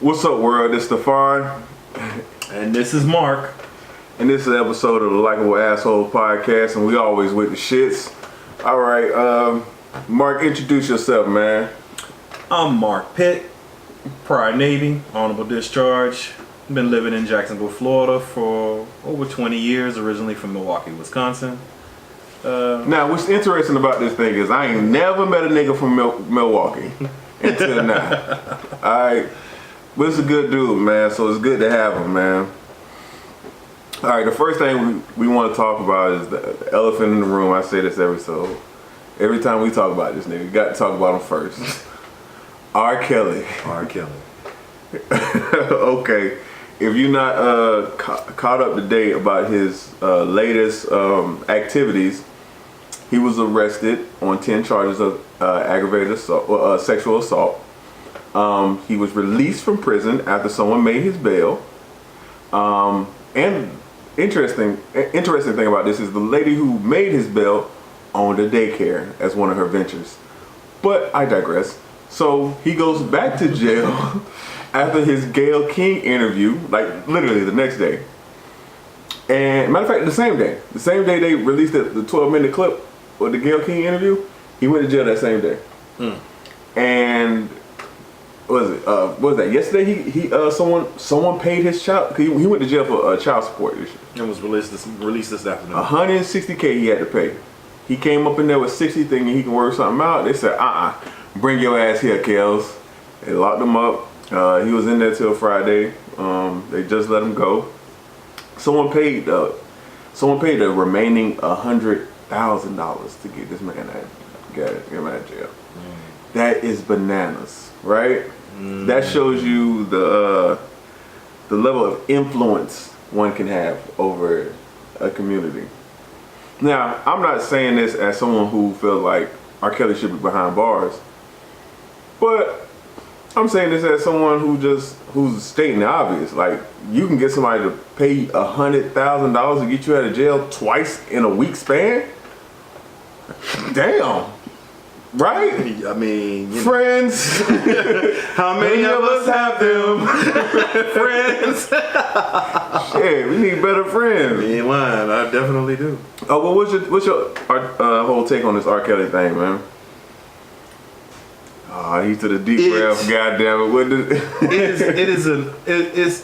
What's up, world? It's Stefan. And this is Mark. And this is an episode of the Likeable Asshole podcast, and we always with the shits. All right, Mark, introduce yourself, man. I'm Marc Pitt, prior Navy, honorable discharge. Been living in Jacksonville, Florida for over 20 years, originally from Milwaukee, Wisconsin. Now, what's interesting about this thing is I ain't never met a nigga from Milwaukee until now. All right, but it's a good dude, man, so it's good to have him, man. All right, the first thing we want to talk about is the elephant in the room. I say this every time we talk about this nigga, you got to talk about him first. R. Kelly. R. Kelly. Okay, if you're not caught up to date about his latest activities, he was arrested on 10 charges of aggravated assault, sexual assault. He was released from prison after someone made his bail. And interesting thing about this is the lady who made his bail owned a daycare as one of her ventures. But I digress. So he goes back to jail after his Gayle King interview, like literally the next day. And matter of fact, the same day they released the 12-minute clip of the Gayle King interview, he went to jail that same day. And what was that? Yesterday he someone paid his child. He went to jail for child support issue. And was released this afternoon. $160K he had to pay. He came up in there with 60 thinking he can work something out. They said, bring your ass here, Kels. They locked him up. He was in there till Friday. They just let him go. Someone paid the remaining $100,000 to get this man get him out of jail. That is bananas, right? That shows you the level of influence one can have over a community. Now, I'm not saying this as someone who feels like R. Kelly should be behind bars, but I'm saying this as someone who's stating the obvious. Like, you can get somebody to pay $100,000 to get you out of jail twice in a week span. Damn. Right? I mean, friends. How many of us have them? Friends. Shit, we need better friends. You ain't lying. I definitely do. Oh, well, what's your whole take on this R. Kelly thing, man? He's to the deep breath. Goddamn it!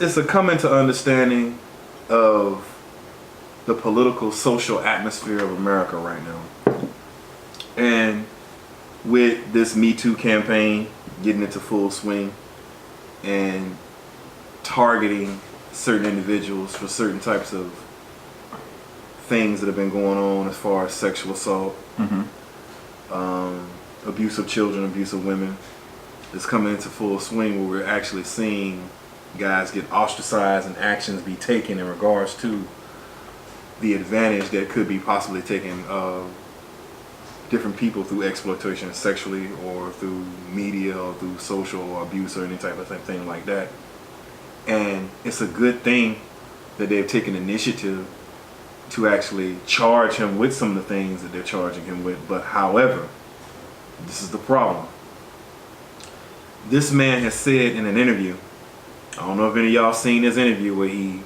It's a coming to understanding of the political, social atmosphere of America right now, and with this Me Too campaign getting into full swing and targeting certain individuals for certain types of things that have been going on as far as sexual assault, abuse of children, abuse of women, is coming into full swing where we're actually seeing guys get ostracized and actions be taken in regards to the advantage that could be possibly taken of different people through exploitation sexually or through media or through social abuse or any type of thing like that. And it's a good thing that they've taken initiative to actually charge him with some of the things that they're charging him with. But however, this is the problem. This man has said in an interview, I don't know if any of y'all seen this interview where he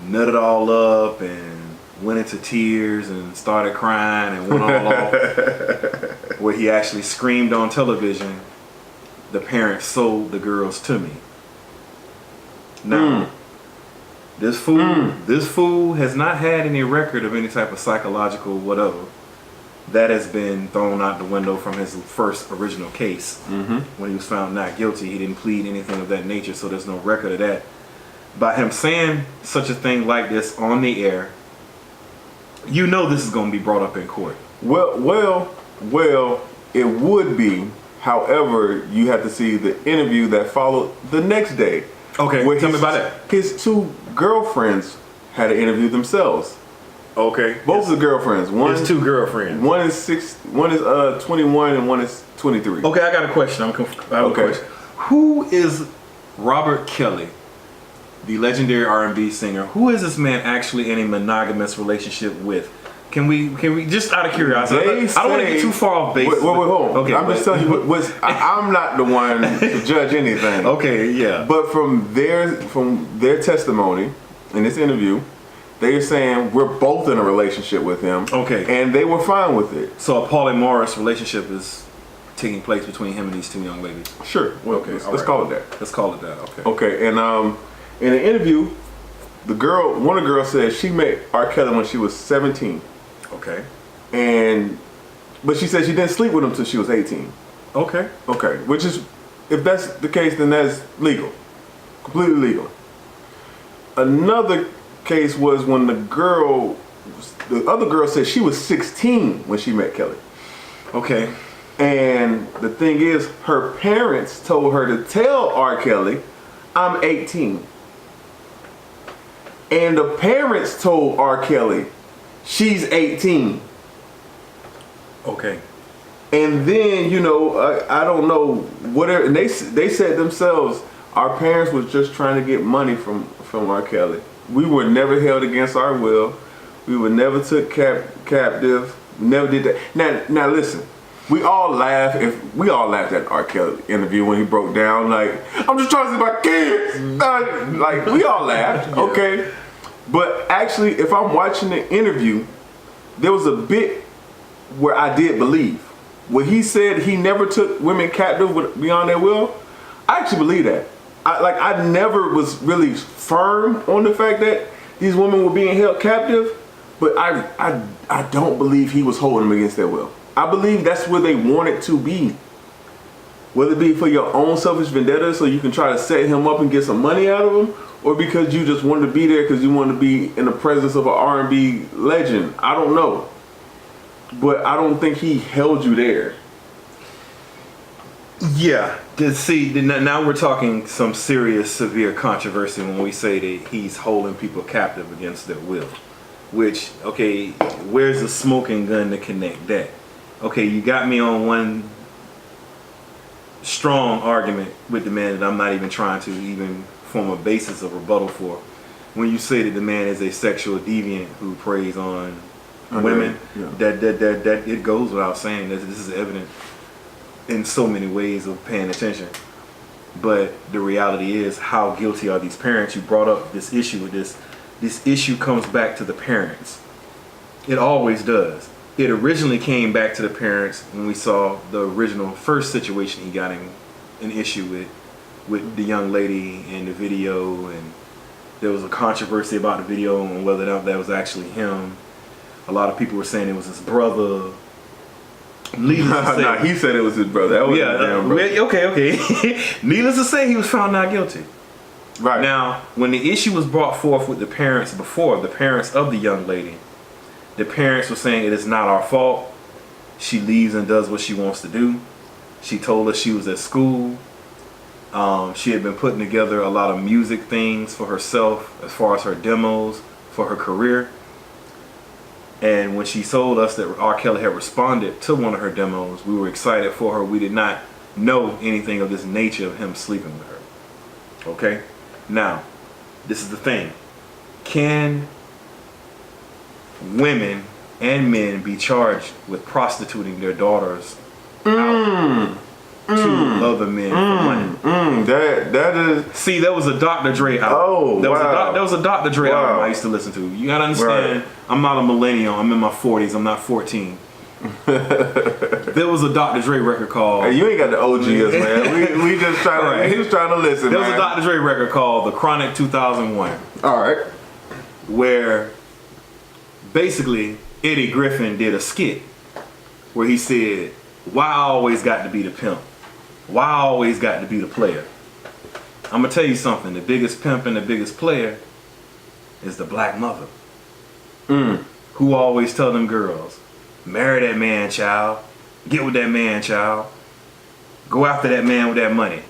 nutted all up and went into tears and started crying and went all off, where he actually screamed on television, "The parents sold the girls to me." Now, this fool has not had any record of any type of psychological whatever. That has been thrown out the window from his first original case. When he was found not guilty, he didn't plead anything of that nature, so there's no record of that. By him saying such a thing like this on the air, you know this is going to be brought up in court. Well, it would be. However, you have to see the interview that followed the next day. Okay, tell me about that. His two girlfriends had an interview themselves. Okay. Both of the girlfriends. His two girlfriends. One is 21 and one is 23. Okay, I got a question. I have a question. Who is Robert Kelly, the legendary R&B singer? Who is this man actually in a monogamous relationship with? Can we just out of curiosity? I don't want to get too far off base. Wait, hold on. Okay, I'm just telling you I'm not the one to judge anything. Okay, yeah. But from their testimony in this interview, they're saying we're both in a relationship with him. Okay. And they were fine with it. So a polymorous relationship is taking place between him and these two young ladies. Sure. Well, Okay, let's call it that. Let's call it that. Okay. Okay. And in an interview, one of the girls said she met R. Kelly when she was 17. Okay. But she said she didn't sleep with him until she was 18. Okay. Okay. Which is, if that's the case, then that's legal. Completely legal. Another case was when the other girl said she was 16 when she met Kelly. Okay. And the thing is, her parents told her to tell R. Kelly, I'm 18. And the parents told R. Kelly, she's 18. Okay. And then, I don't know, whatever, and they said themselves, our parents was just trying to get money from R. Kelly. We were never held against our will. We were never took captive. We never did that. Now listen, we all laughed at R. Kelly interview when he broke down, like, I'm just trying to see my kids. Like, we all laughed, Yeah. okay? But actually, if I'm watching the interview, there was a bit where I did believe. When he said he never took women captive beyond their will, I actually believe that. I never was really firm on the fact that these women were being held captive, but I don't believe he was holding them against their will. I believe that's where they wanted to be. Whether it be for your own selfish vendetta so you can try to set him up and get some money out of him, or because you just wanted to be there because you wanted to be in the presence of an R&B legend. I don't know. But I don't think he held you there. Yeah. Now we're talking some serious, severe controversy when we say that he's holding people captive against their will. Which, okay, where's the smoking gun to connect that? Okay, you got me on one strong argument with the man that I'm not even trying to even form a basis of rebuttal for. When you say that the man is a sexual deviant who preys on women, yeah. that it goes without saying that this is evident in so many ways of paying attention. But the reality is, how guilty are these parents? You brought up this issue with this. This issue comes back to the parents. It always does. It originally came back to the parents when we saw the original first situation he got in an issue with the young lady in the video, and there was a controversy about the video and whether or not that was actually him. A lot of people were saying it was his brother. Nah, he said it was his brother. That was his damn brother. Okay. Needless to say, he was found not guilty. Right. Now, when the issue was brought forth with the parents before, the parents of the young lady, the parents were saying it is not our fault. She leaves and does what she wants to do. She told us she was at school. She had been putting together a lot of music things for herself as far as her demos for her career. And when she told us that R. Kelly had responded to one of her demos, we were excited for her. We did not know anything of this nature of him sleeping with her. Okay? Now, this is the thing. Can women and men be charged with prostituting their daughters out to other men for money? That is. See, there was a Dr. Dre album. Oh, There was a Dr. Dre album I used to listen to. You gotta understand, Right. I'm not a millennial. I'm in my 40s. I'm not 14. There was a Dr. Dre record called. Hey, you ain't got the OGs, man. We just trying to. Right. He was trying to listen. There was man. a Dr. Dre record called The Chronic 2001, All right. where basically Eddie Griffin did a skit where he said, "Why I always got to be the pimp? Why I always got to be the player?" I'm gonna tell you something. The biggest pimp and the biggest player is the black mother, who always tell them girls, "Marry that man, child. Get with that man, child. Go after that man with that money.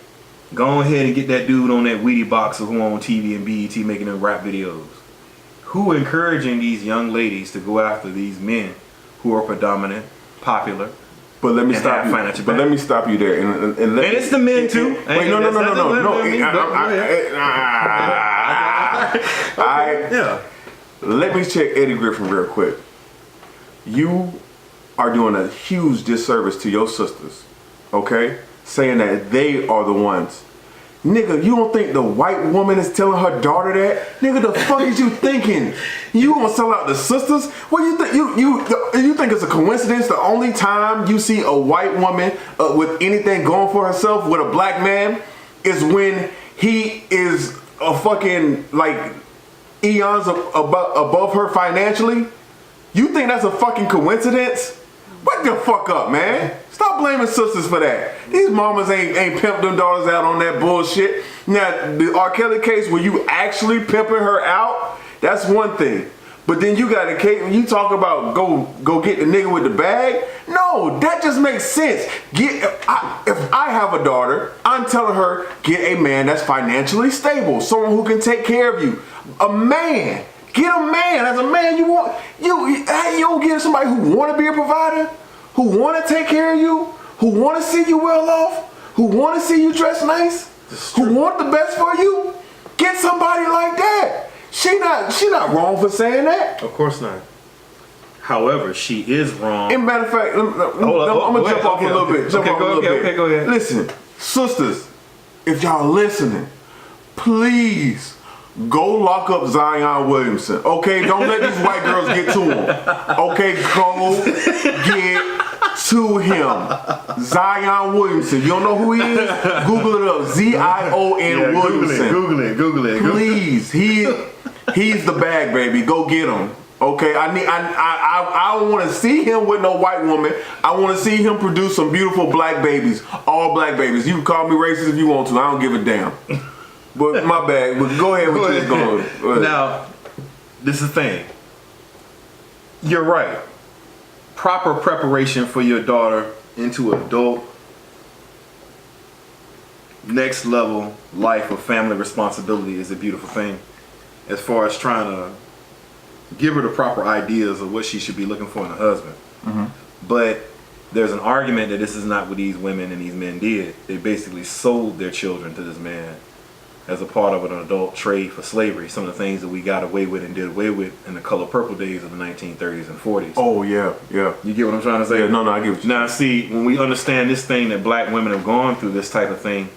Go ahead and get that dude on that Wheatie boxer who on TV and BET making them rap videos." Who encouraging these young ladies to go after these men who are predominant, popular? But let me And stop have you. financial But back. let me stop you there. And it's the men too. Wait, no. Yeah. Let me check Eddie Griffin real quick. you are doing a huge disservice to your sisters, okay? Saying that they are the ones. Nigga, you don't think the white woman is telling her daughter that? Nigga, the fuck is you thinking? You gonna sell out the sisters? What you think? You think it's a coincidence the only time you see a white woman with anything going for herself with a black man is when he is a fucking like eons above her financially? You think that's a fucking coincidence? Wake the fuck up, man. Stop blaming sisters for that. These mamas ain't pimped them daughters out on that bullshit. Now, the R. Kelly case where you actually pimping her out, that's one thing. But then you got a case when you talk about go get the nigga with the bag. No, that just makes sense. If I have a daughter, I'm telling her, get a man that's financially stable, someone who can take care of you. A man. Get a man. As a man, you don't get somebody who want to be a provider, who want to take care of you, who want to see you well off, who want to see you dressed nice, who want the best for you. Get somebody like that. She not wrong for saying that. Of course not. However, she is wrong. In matter of fact, I'm gonna jump off a little bit. Okay, go ahead. Listen, sisters, if y'all listening, please. Go lock up Zion Williamson. Okay, don't let these white girls get to him. Okay, go get to him. Zion Williamson. You don't know who he is? Google it up. Z-I-O-N Williamson. Google it. Please, he's the bag, baby. Go get him. Okay, I don't want to see him with no white woman. I want to see him produce some beautiful black babies. All black babies. You can call me racist if you want to. I don't give a damn. But my bad. But go ahead with you going. Go ahead. Now, this is the thing. You're right. Proper preparation for your daughter into adult, next level life of family responsibility is a beautiful thing. As far as trying to give her the proper ideas of what she should be looking for in a husband. Mm-hmm. But there's an argument that this is not what these women and these men did. They basically sold their children to this man as a part of an adult trade for slavery. Some of the things that we got away with and did away with in the color purple days of the 1930s and 40s. Oh, yeah. You get what I'm trying to say? Yeah, no, I get what you Now, see, when we understand this thing that black women have gone through this type of thing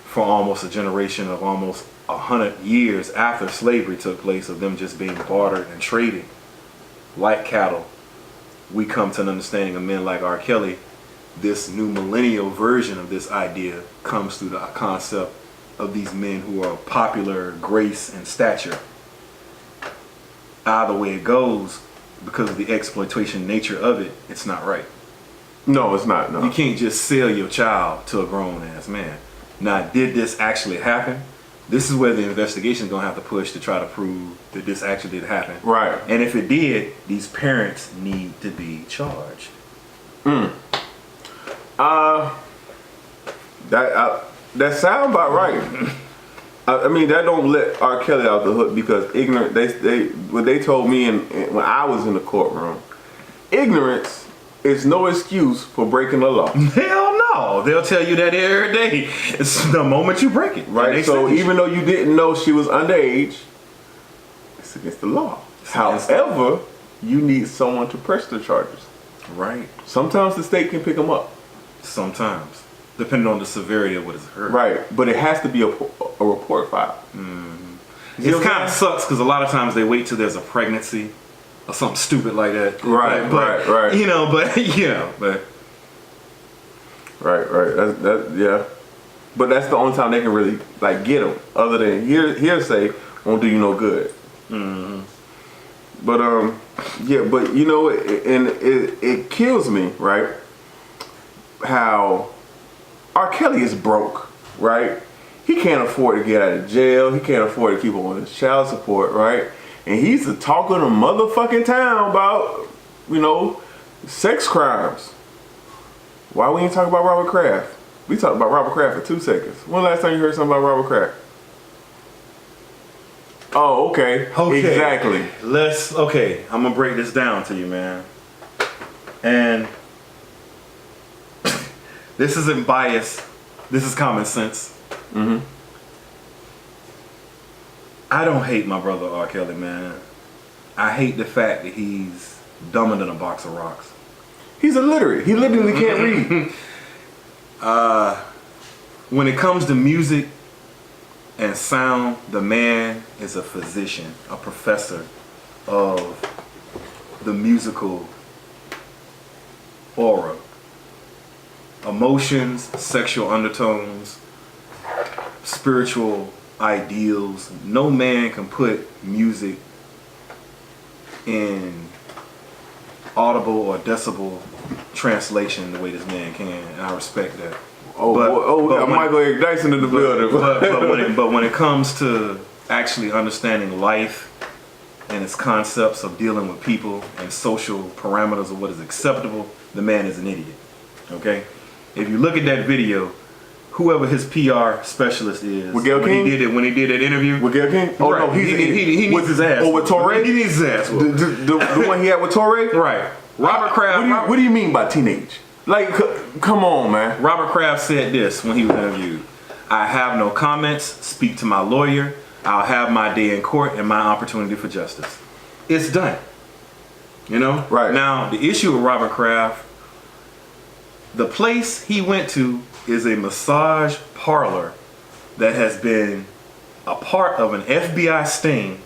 for almost a generation of almost 100 years after slavery took place, of them just being bartered and traded like cattle, we come to an understanding of men like R. Kelly. This new millennial version of this idea comes through the concept of these men who are popular grace and stature. Either way it goes, because of the exploitation nature of it, it's not right. No, it's not. No. You can't just sell your child to a grown ass man. Now, did this actually happen? This is where the investigation is going to have to push to try to prove that this actually did happen. Right. And if it did, these parents need to be charged. That sound about right. I mean, that don't let R. Kelly out the hook because ignorant. What they told me when I was in the courtroom, ignorance is no excuse for breaking the law. Hell no, they'll tell you that every day. It's the moment you break it, right? So even though you didn't know she was underage, it's against the law. However, you need someone to press the charges. Right. Sometimes the state can pick them up. Sometimes. Depending on the severity of what is hurt. Right, but it has to be a report file. Mm-hmm. It kind of sucks because a lot of times they wait till there's a pregnancy or something stupid like that. Right. You know, but Right. Yeah. But that's the only time they can really like get them. Other than hearsay won't do you no good. Mm-hmm. But yeah. But you know, it kills me, right? How R. Kelly is broke, right? He can't afford to get out of jail. He can't afford to keep on his child support, right? And he's the talk of the motherfucking town about, you know, sex crimes. Why we ain't talking about Robert Kraft? We talked about Robert Kraft for 2 seconds. When last time you heard something about Robert Kraft? Oh, okay. Exactly. I'm gonna break this down to you, man. And this isn't bias. This is common sense. Mm-hmm. I don't hate my brother R. Kelly, man. I hate the fact that he's dumber than a box of rocks. He's illiterate. He literally can't read. When it comes to music and sound, the man is a physician, a professor of the musical aura. Emotions, sexual undertones, spiritual ideals. No man can put music in audible or decibel translation the way this man can, and I respect that. We got Michael Eric Dyson in the building. But when it comes to actually understanding life and its concepts of dealing with people and social parameters of what is acceptable, the man is an idiot. Okay? If you look at that video, whoever his PR specialist is, when he did that interview with Gayle King. Oh right. no, he needs his ass. Oh, with Torre? He needs his ass. The one he had with Torre? Right. Robert Kraft. What do you mean by teenage? Like, come on, man. Robert Kraft said this when he was interviewed. I have no comments. Speak to my lawyer. I'll have my day in court and my opportunity for justice. It's done. You know? Right. Now, the issue with Robert Kraft, the place he went to is a massage parlor that has been a part of an FBI sting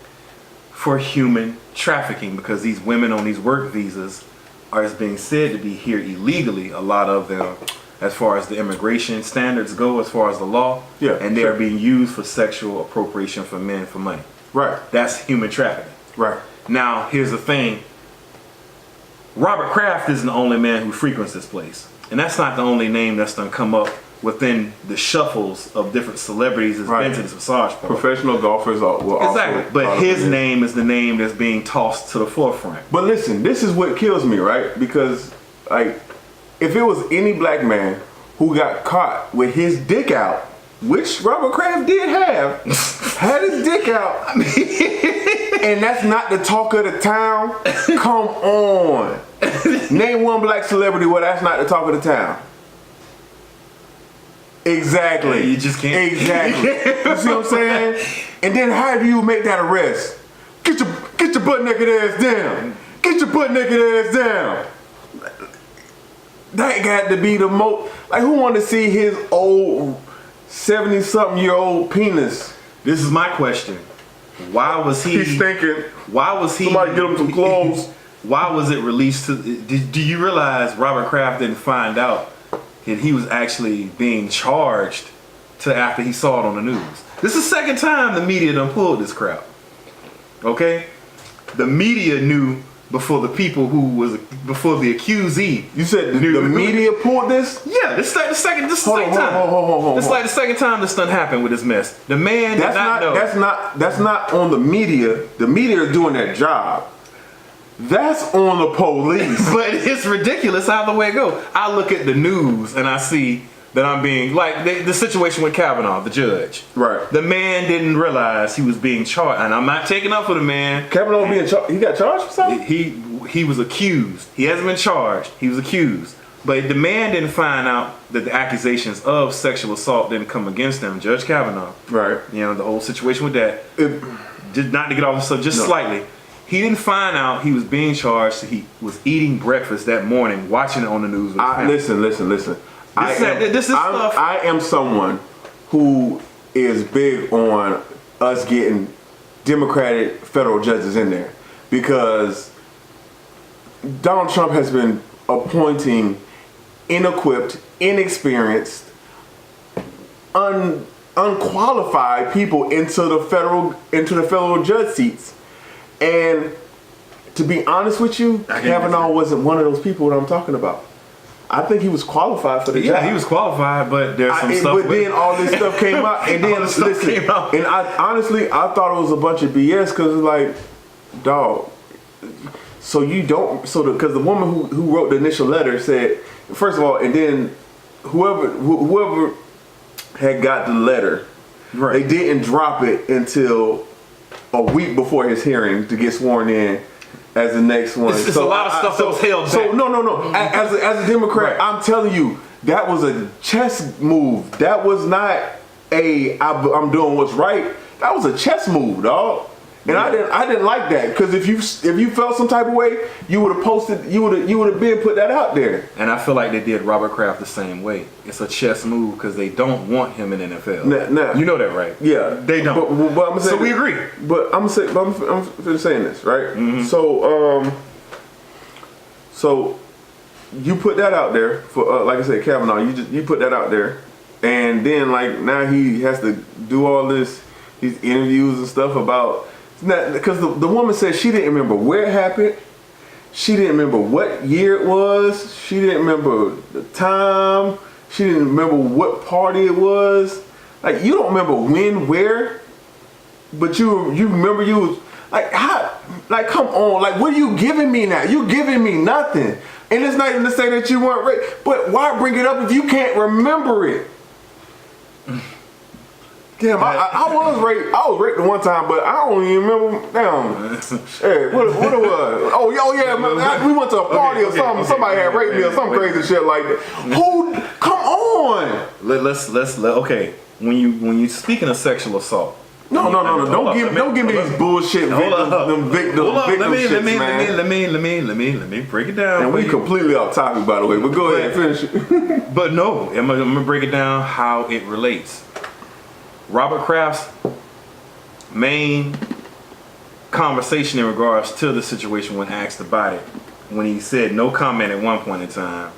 for human trafficking, because these women on these work visas are being said to be here illegally, a lot of them, as far as the immigration standards go, as far as the law. Yeah, and they are being used for sexual appropriation for men for money. Right. That's human trafficking. Right. Now, here's the thing. Robert Kraft isn't the only man who frequents this place. And that's not the only name that's done come up within the shuffles of different celebrities that's been to this massage parlor. Professional golfers will exactly. But his name is the name that's being tossed to the forefront. But listen, this is what kills me, right? Because, like, if it was any black man who got caught with his dick out, which Robert Kraft did have, had his dick out, and that's not the talk of the town, come on. Name one black celebrity where that's not the talk of the town. Exactly. You just can't. Exactly. You see what I'm saying? And then how do you make that arrest? Get your butt naked ass down. Get your butt naked ass down. That got to be the most. Like, who want to see his old 70-something-year-old penis? This is my question. Why was he? He's thinking. Why was he? Somebody get him some clothes. Why was it released to? Do you realize Robert Kraft didn't find out that he was actually being charged till after he saw it on the news? This is the second time the media done pulled this crap. Okay, the media knew before the people who was before the accusee. You said the media pulled this? Yeah, this is like the second time. It's like the second time this done happened with this mess. The man did not know. That's not on the media. The media is doing their job. That's on the police. But it's ridiculous how the way it go. I look at the news and I see that I'm being, like, the situation with Kavanaugh, the judge. Right. The man didn't realize he was being charged. And I'm not taking up for the man. Kavanaugh being charged? He got charged for something? He was accused. He hasn't been charged. He was accused. But the man didn't find out that the accusations of sexual assault didn't come against him. Judge Kavanaugh. Right. You know, the whole situation with that. Just not to get off the subject, just slightly. He didn't find out he was being charged. He was eating breakfast that morning, watching it on the news. Listen. I am someone who is big on us getting Democratic federal judges in there, because Donald Trump has been appointing inequipped, inexperienced, unqualified people into the federal judge seats. And to be honest with you, Kavanaugh wasn't one of those people that I'm talking about. I think he was qualified for the job. Yeah, he was qualified, but there's some stuff. But then all this stuff came out, and then listen, and I honestly thought it was a bunch of BS, because it's like, dog. So you don't, because the woman who wrote the initial letter said, first of all, and then whoever had got the letter, right, they didn't drop it until a week before his hearing to get sworn in as the next one. It's a lot of stuff that was held back. So no. As a Democrat, right, I'm telling you, that was a chess move. That was not I'm doing what's right. That was a chess move, dog. And I didn't like that, because if you felt some type of way, you would have posted, you would have been put that out there. And I feel like they did Robert Kraft the same way. It's a chess move because they don't want him in the NFL. Nah. You know that, right? Yeah, they don't. But I'm so we agree. But I'm saying this, right? Mm-hmm. So you put that out there for like I said, Kavanaugh. You put that out there, and then like now he has to do all these interviews and stuff about. Because the woman said she didn't remember where it happened. She didn't remember what year it was. She didn't remember the time. She didn't remember what party it was. Like, you don't remember when, where, but you remember you was like, how? Like, come on. Like, what are you giving me now? You giving me nothing. And it's not even to say that you weren't raped. But why bring it up if you can't remember it? Damn, I was raped. I was raped one time, but I don't even remember. Damn. Hey, what it was? Oh yeah, we went to a party or something. Somebody had raped me or some crazy shit like that. Who? Come on. Let's okay. When you speaking of sexual assault. No. Don't give me these bullshit victims. Let me break it down. And we completely off topic, by the way. But go ahead and finish it. But no, I'm gonna break it down how it relates. Robert Kraft's main conversation in regards to the situation when asked about it, when he said no comment at one point in time,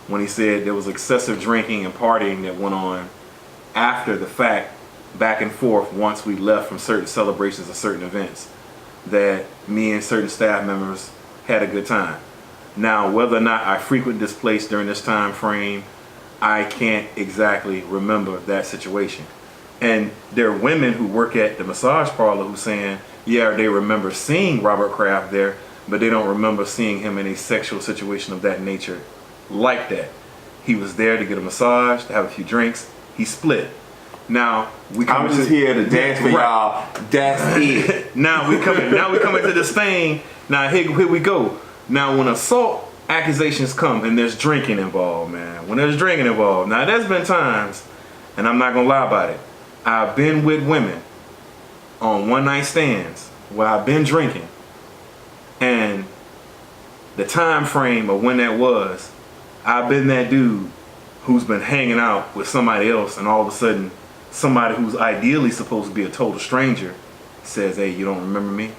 when he said there was excessive drinking and partying that went on after the fact, back and forth once we left from certain celebrations or certain events, that me and certain staff members had a good time. Now, whether or not I frequent this place during this time frame, I can't exactly remember that situation. And there are women who work at the massage parlor who saying, yeah, they remember seeing Robert Kraft there, but they don't remember seeing him in a sexual situation of that nature like that. He was there to get a massage, to have a few drinks. He split. Now we come. I'm just here to dance for y'all. That's it. Now we coming to this thing. Now here we go. Now when assault accusations come and there's drinking involved, man. When there's drinking involved, now there's been times, and I'm not gonna lie about it. I've been with women on one night stands where I've been drinking, and the time frame of when that was, I've been that dude who's been hanging out with somebody else, and all of a sudden somebody who's ideally supposed to be a total stranger says, hey, you don't remember me?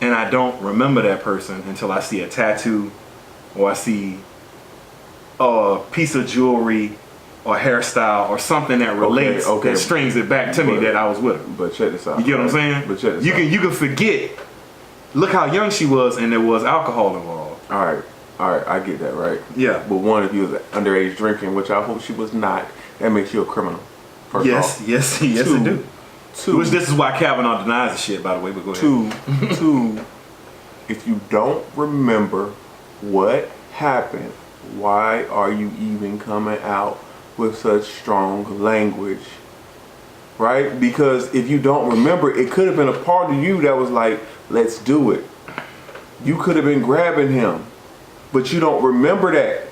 And I don't remember that person until I see a tattoo or I see a piece of jewelry or hairstyle or something that relates, that strings it back to me that I was with her. But check this out. You get what I'm saying? But check this out. You can forget. Look how young she was, and there was alcohol involved. All right, I get that, right? Yeah. But one, if you was underage drinking, which I hope she was not, that makes you a criminal. Yes, it do. Which this is why Kavanaugh denies the shit, by the way. But go ahead. Two, if you don't remember what happened, why are you even coming out with such strong language, right? Because if you don't remember, it could have been a part of you that was like, let's do it. You could have been grabbing him, but you don't remember that,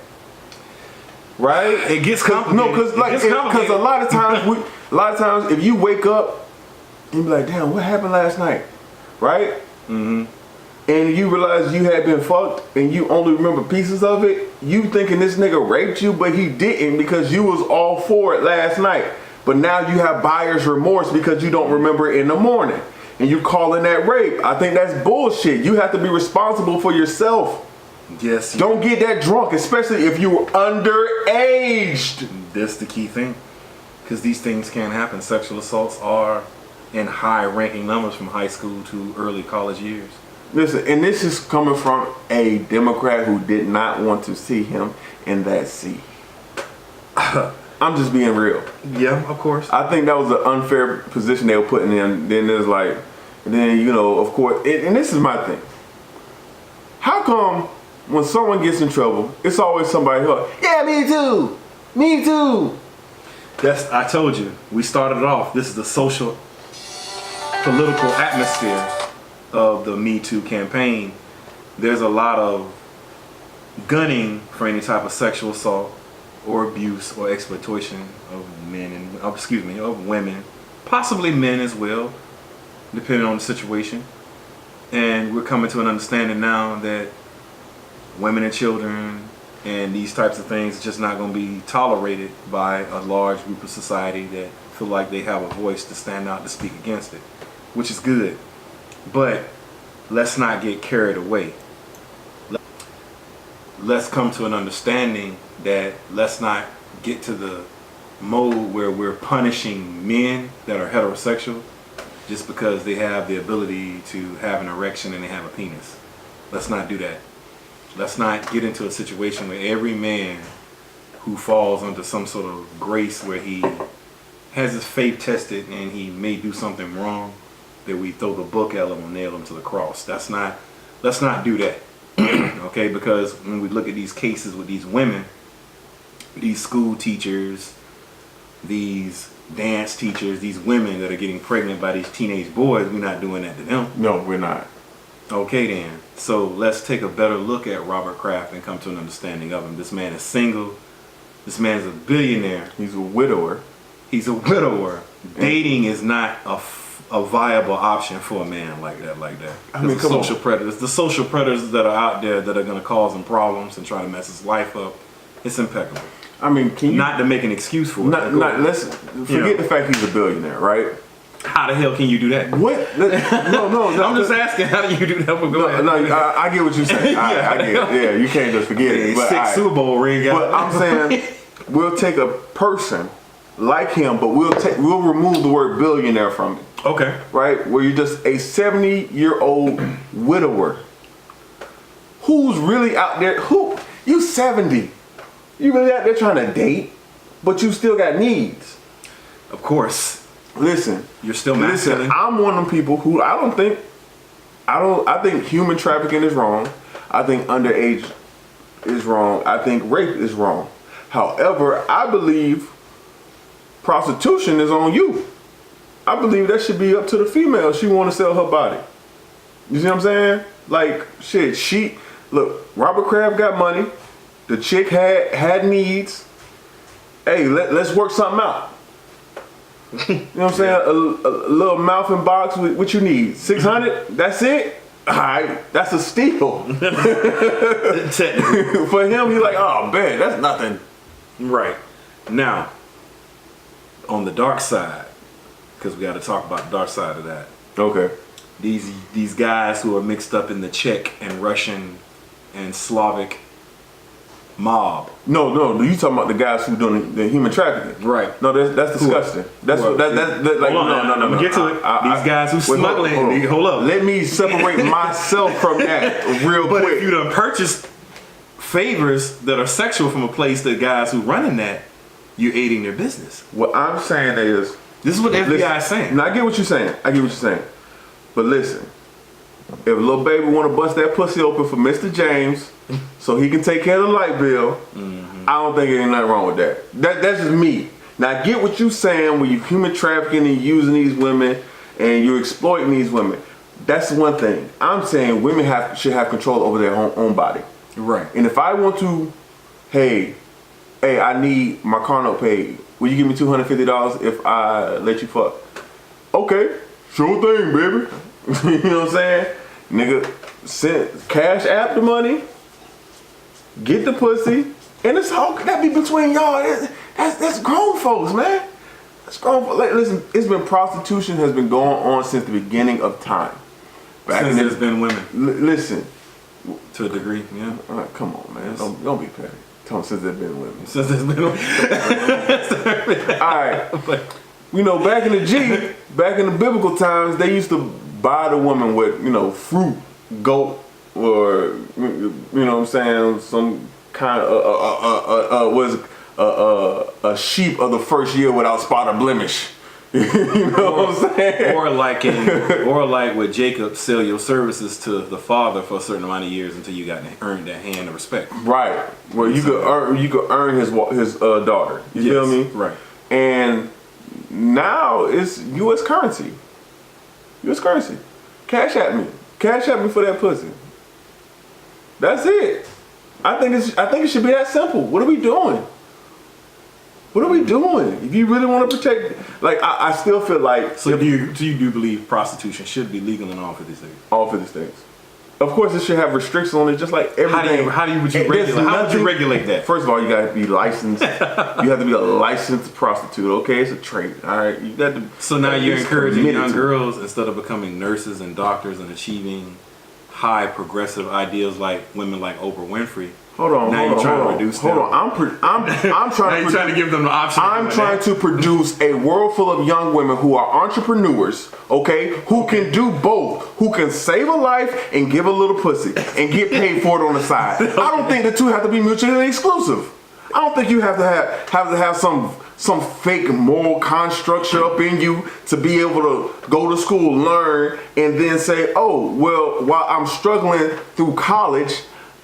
right? It gets complicated. Because a lot of times if you wake up and be like, damn, what happened last night, right? Mm-hmm. And you realize you had been fucked and you only remember pieces of it, you thinking this nigga raped you, but he didn't because you was all for it last night. But now you have buyer's remorse because you don't remember it in the morning. And you calling that rape. I think that's bullshit. You have to be responsible for yourself. Yes. Don't get that drunk, especially if you were underaged. That's the key thing. Because these things can happen. Sexual assaults are in high ranking numbers from high school to early college years. Listen, and this is coming from a Democrat who did not want to see him in that seat. I'm just being real. Yeah, of course. I think that was an unfair position they were putting in. Then there's like, then, you know, of course, and this is my thing. How come when someone gets in trouble, it's always somebody who, yeah, me too. Me too. I told you, we started off, this is the social, political atmosphere of the Me Too campaign. There's a lot of gunning for any type of sexual assault or abuse or exploitation of men and of women, possibly men as well. depending on the situation. And we're coming to an understanding now that women and children and these types of things are just not going to be tolerated by a large group of society that feel like they have a voice to stand out to speak against it, which is good. But let's not get carried away. Let's come to an understanding that let's not get to the mode where we're punishing men that are heterosexual just because they have the ability to have an erection and they have a penis. Let's not do that. Let's not get into a situation where every man who falls under some sort of grace where he has his faith tested and he may do something wrong, that we throw the book at him and nail him to the cross. Let's not do that. Okay, because when we look at these cases with these women, these school teachers, these dance teachers, these women that are getting pregnant by these teenage boys, we're not doing that to them. No, we're not. Okay then. So let's take a better look at Robert Kraft and come to an understanding of him. This man is single. This man is a billionaire. He's a widower. He's a widower. Dating is not a viable option for a man like that. I mean, come social on. predators. The social predators that are out there that are going to cause him problems and try to mess his life up. It's impeccable. I mean, can you Not to make an excuse for it. let's forget the fact he's a billionaire, right? How the hell can you do that? What? No. I'm just asking, how do you do that? I get what you're saying. I get it. Yeah, you can't just forget it. But, Six Super Bowl ring. But I'm saying we'll take a person like him, but we'll remove the word billionaire from it. Okay. Right? Where you're just a 70-year-old widower who's really out there. You 70. You really out there trying to date, but you still got needs. Of course. Listen. You're still masculine. Listen, I'm one of them people who I think human trafficking is wrong. I think underage is wrong. I think rape is wrong. However, I believe prostitution is on you. I believe that should be up to the female. She want to sell her body. You see what I'm saying? Like, shit, look, Robert Kraft got money. The chick had needs. Hey, let's work something out. You know what I'm saying? A little mouth and box with what you need. 600? That's it? Alright, that's a steal. For him, he's like, oh, man, that's nothing. Right. Now, on the dark side, because we got to talk about the dark side of that. Okay. These guys who are mixed up in the Czech and Russian and Slavic mob. No, you talking about the guys who doing the human trafficking? Right. No, that's disgusting. That's like hold on, no. I'm gonna get to it. These guys who smuggling. Hold up. Let me separate myself from that real But quick. if you done purchased favors that are sexual from a place that guys who running that, you're aiding their business. What I'm saying is, This is what the FBI is saying. Now I get what you're saying. But listen, if little baby want to bust that pussy open for Mr. James so he can take care of the light bill, I don't think there ain't nothing wrong with that. That's just me. Now I get what you're saying when you're human trafficking and using these women and you're exploiting these women. That's one thing. I'm saying women should have control over their own body. Right. And if I want to, hey, I need my car note paid. Will you give me $250 if I let you fuck? Okay, sure thing, baby. You know what I'm saying? Nigga, send cash app the money, get the pussy, and it's all that be between y'all. That's grown folks, man. That's grown folks. Like, listen, it's been prostitution has been going on since the beginning of time. Since there's been women. Listen. To a degree, yeah. All right, come on, man. Don't be petty. Tell them since there's been women. Since there's been women. All right. You know, back in the biblical times, they used to buy the woman with, fruit, goat, or, you know what I'm saying, some kind of, a sheep of the first year without spot or blemish. You know what I'm saying? Or like with Jacob, sell your services to the father for a certain amount of years until you got to earn that hand of respect. Right. Well, you could earn his daughter. You feel me? Right. And now it's U.S. currency. U.S. currency. Cash at me. Cash at me for that pussy. That's it. I think it should be that simple. What are we doing? What are we doing? If you really want to protect, like, I still feel like. So do you believe prostitution should be legal in all 50 states? All 50 states. Of course, it should have restrictions on it, just like everything. How would you regulate that? First of all, you got to be licensed. You have to be a licensed prostitute. Okay, it's a trade. All right, you got to. So now you're encouraging young girls, instead of becoming nurses and doctors and achieving high progressive ideals like women like Oprah Winfrey. Hold on. Now you're trying to reduce them. Hold on. I'm trying. Now you're trying to give them the option. I'm trying to produce a world full of young women who are entrepreneurs, okay, who can do both, who can save a life and give a little pussy and get paid for it on the side. I don't think the two have to be mutually exclusive. I don't think you have to have some fake moral construct up in you to be able to go to school, learn, and then say, oh, well, while I'm struggling through college,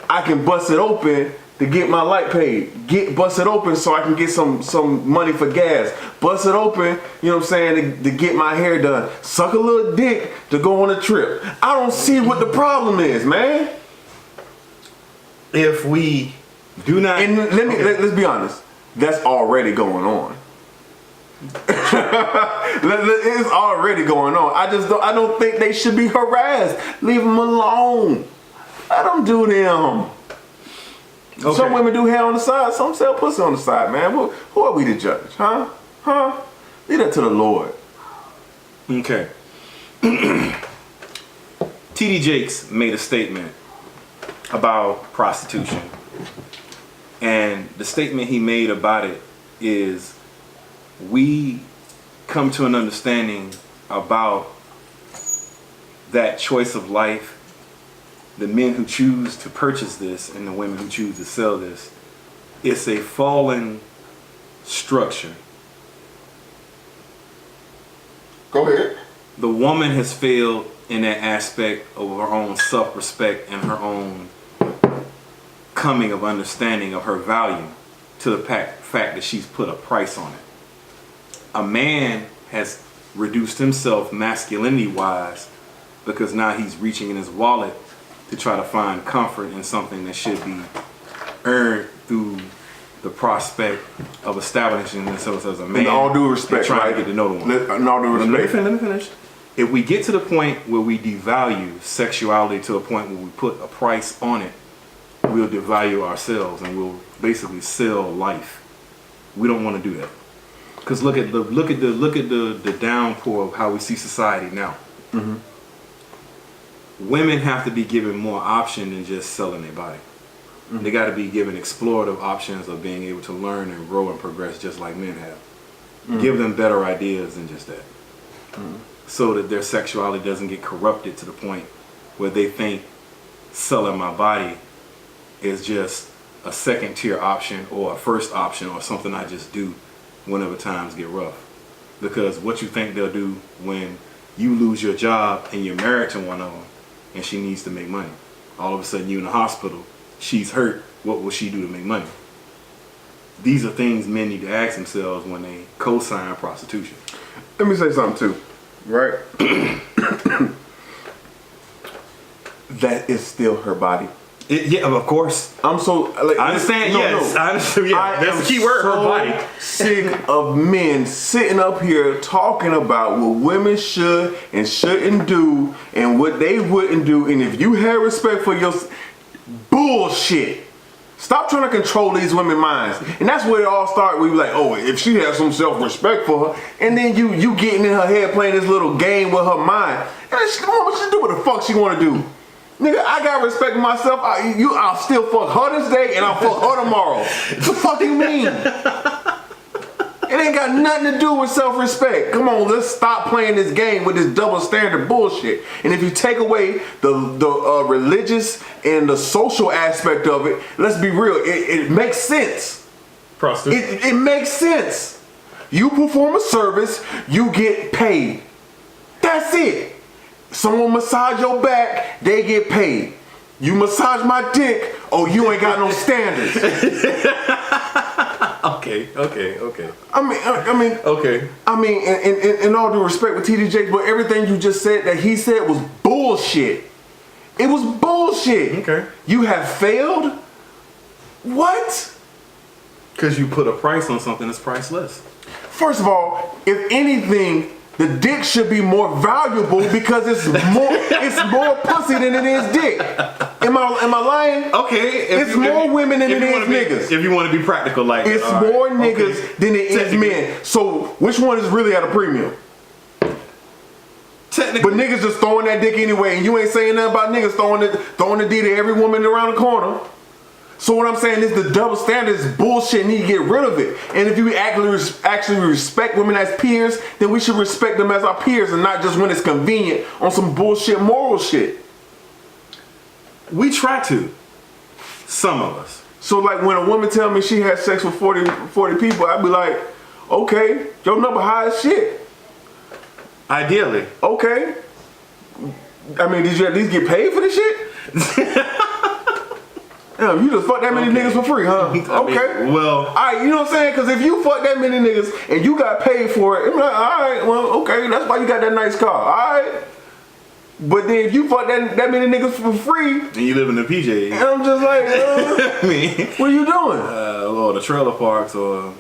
I can bust it open to get my light paid. Bust it open so I can get some money for gas. Bust it open, you know what I'm saying, to get my hair done. Suck a little dick to go on a trip. I don't see what the problem is, man. If we do not, and let's be honest, that's already going on. It's already going on. I don't think they should be harassed. Leave them alone. Let them do them. Okay. Some women do hair on the side. Some sell pussy on the side, man. Who are we to judge, huh? Leave that to the Lord. Okay. T.D. Jakes made a statement about prostitution. And the statement he made about it is, we come to an understanding about that choice of life, the men who choose to purchase this and the women who choose to sell this. It's a fallen structure. Go ahead. The woman has failed in that aspect of her own self-respect and her own coming of understanding of her value, to the fact that she's put a price on it. A man has reduced himself masculinity-wise because now he's reaching in his wallet to try to find comfort in something that should be earned through the prospect of establishing themselves as a man. In all due respect, trying right? to get to know the woman. In all due respect. Let me finish. If we get to the point where we devalue sexuality to a point where we put a price on it, we'll devalue ourselves and we'll basically sell life. We don't want to do that. Because look at the downpour of how we see society now. Mm-hmm. Women have to be given more option than just selling their body. Mm-hmm. They got to be given explorative options of being able to learn and grow and progress just like men have. Mm-hmm. Give them better ideas than just that. Mm-hmm. So that their sexuality doesn't get corrupted to the point where they think selling my body is just a second tier option or a first option or something I just do whenever times get rough. Because what you think they'll do when you lose your job and you're married to one of them and she needs to make money. All of a sudden you're in the hospital, she's hurt, what will she do to make money? These are things men need to ask themselves when they co-sign prostitution. Let me say something too, right? That is still her body. Yeah, of course. I'm so like, I understand. I understand. Yeah, that's the key word. So her body. Sick of men sitting up here talking about what women should and shouldn't do and what they wouldn't do. And if you have respect for your bullshit, stop trying to control these women's minds. And that's where it all started. We were like, oh, if she has some self-respect for her, and then you getting in her head playing this little game with her mind. And she do what the fuck she want to do. Nigga, I got respect for myself. I'll still fuck her this day and I'll fuck her tomorrow. What the fuck do you mean? It ain't got nothing to do with self-respect. Come on, let's stop playing this game with this double standard bullshit. And if you take away the religious and the social aspect of it, let's be real, it makes sense. It makes sense. You perform a service, you get paid. That's it. Someone massage your back, they get paid. You massage my dick, oh, you ain't got no standards. Okay. I mean, in all due respect with T.D. Jakes, but everything you just said that he said was bullshit. It was bullshit. Okay. You have failed? What? Because you put a price on something that's priceless. First of all, if anything, the dick should be more valuable because it's more pussy than it is dick. Am I lying? Okay. It's more women than it is niggas. If you want to be practical like it's more niggas than it is men. So which one is really at a premium? Technically. But niggas just throwing that dick anyway, and you ain't saying nothing about niggas throwing the D to every woman around the corner. So what I'm saying is the double standard is bullshit. And you need to get rid of it. And if you actually respect women as peers, then we should respect them as our peers, and not just when it's convenient on some bullshit moral shit. We try to. Some of us. So like when a woman tell me she had sex with 40 people, I'd be like, okay, your number high as shit. Ideally. Okay. I mean, did you at least get paid for this shit? Damn, you just fucked that many niggas for free, huh? Okay. Well, alright, you know what I'm saying? Because if you fuck that many niggas and you got paid for it, I'm like, alright, well, okay, that's why you got that nice car, alright. But then if you fuck that many niggas for free, and you live in the PJs, and I'm just like, I mean, what are you doing? Or the trailer parks, or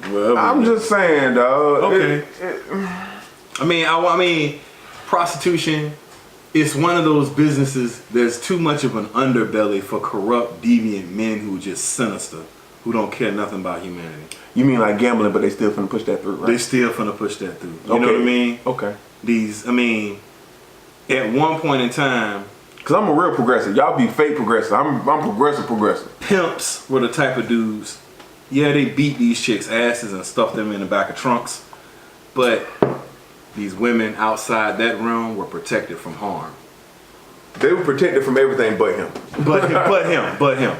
whatever. I'm just saying, dog. Okay. I mean, prostitution. It's one of those businesses. There's too much of an underbelly for corrupt, deviant men who are just sinister, who don't care nothing about humanity. You mean like gambling, but they still finna push that through, right? They still finna push that through. You know what I mean? Okay. At one point in time, cause I'm a real progressive. Y'all be fake progressive. I'm progressive. Pimps were the type of dudes. Yeah, they beat these chicks' asses and stuffed them in the back of trunks, but these women outside that realm were protected from harm. They were protected from everything but him. But him.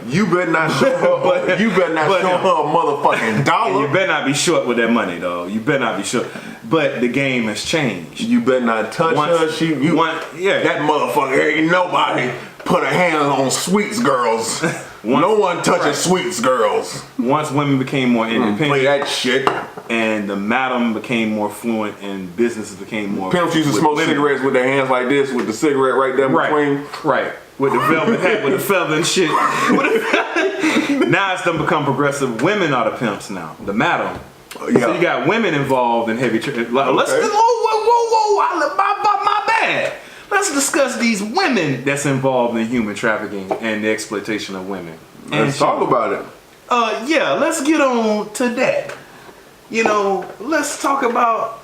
You better not show her. You better not show her a motherfucking dollar. You better not be short with that money, though. You better not be short. But the game has changed. You better not touch her. That motherfucker ain't nobody put a hand on Sweets girls. No one touches Sweets girls. Once women became more independent, play that shit, and the madam became more fluent, and businesses became more. Pimps used to smoke cigarettes with their hands like this, with the cigarette right there between. Right. With the velvet hat, with the feather and shit. Now it's them become progressive. Women are the pimps now. The madam. Yeah. So you got women involved in heavy. Let's. Whoa! My bad. Let's discuss these women that's involved in human trafficking and the exploitation of women. Let's talk about it. Yeah, let's get on to that. You know, let's talk about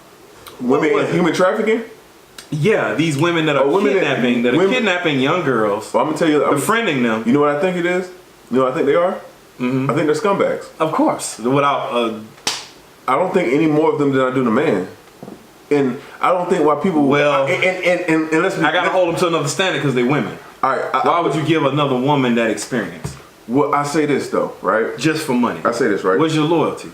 women in human trafficking. Yeah, these women that are kidnapping young girls. Well, I'm gonna tell you, befriending them. You know what I think it is? You know what I think they are? Mm-hmm. I think they're scumbags. Of course, I don't think any more of them than I do the man. And I don't think why people. Well, and let's. I gotta hold them to another standard because they're women. All right. Why would you give another woman that experience? Well, I say this though, right? Just for money. I say this, right? What's your loyalty?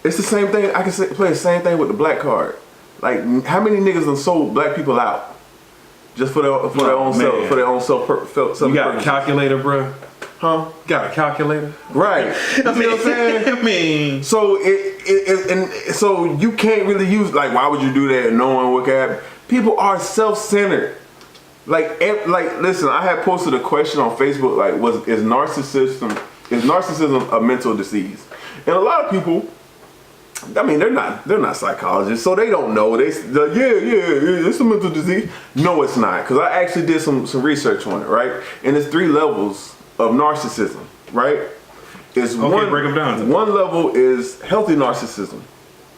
It's the same thing. I can play the same thing with the black card. Like, how many niggas have sold black people out just for their own self, for their own self? You got a calculator, bro? Huh? Got a calculator? Right. You know what I'm saying? I mean, so so you can't really use, like, why would you do that knowing what can happen? People are self-centered. Like, listen, I had posted a question on Facebook, like, is narcissism a mental disease? And a lot of people, I mean, they're not psychologists, so they don't know. It's a mental disease. No, it's not, because I actually did some research on it, right? And it's 3 levels of narcissism, right? It's break them down. One level is healthy narcissism,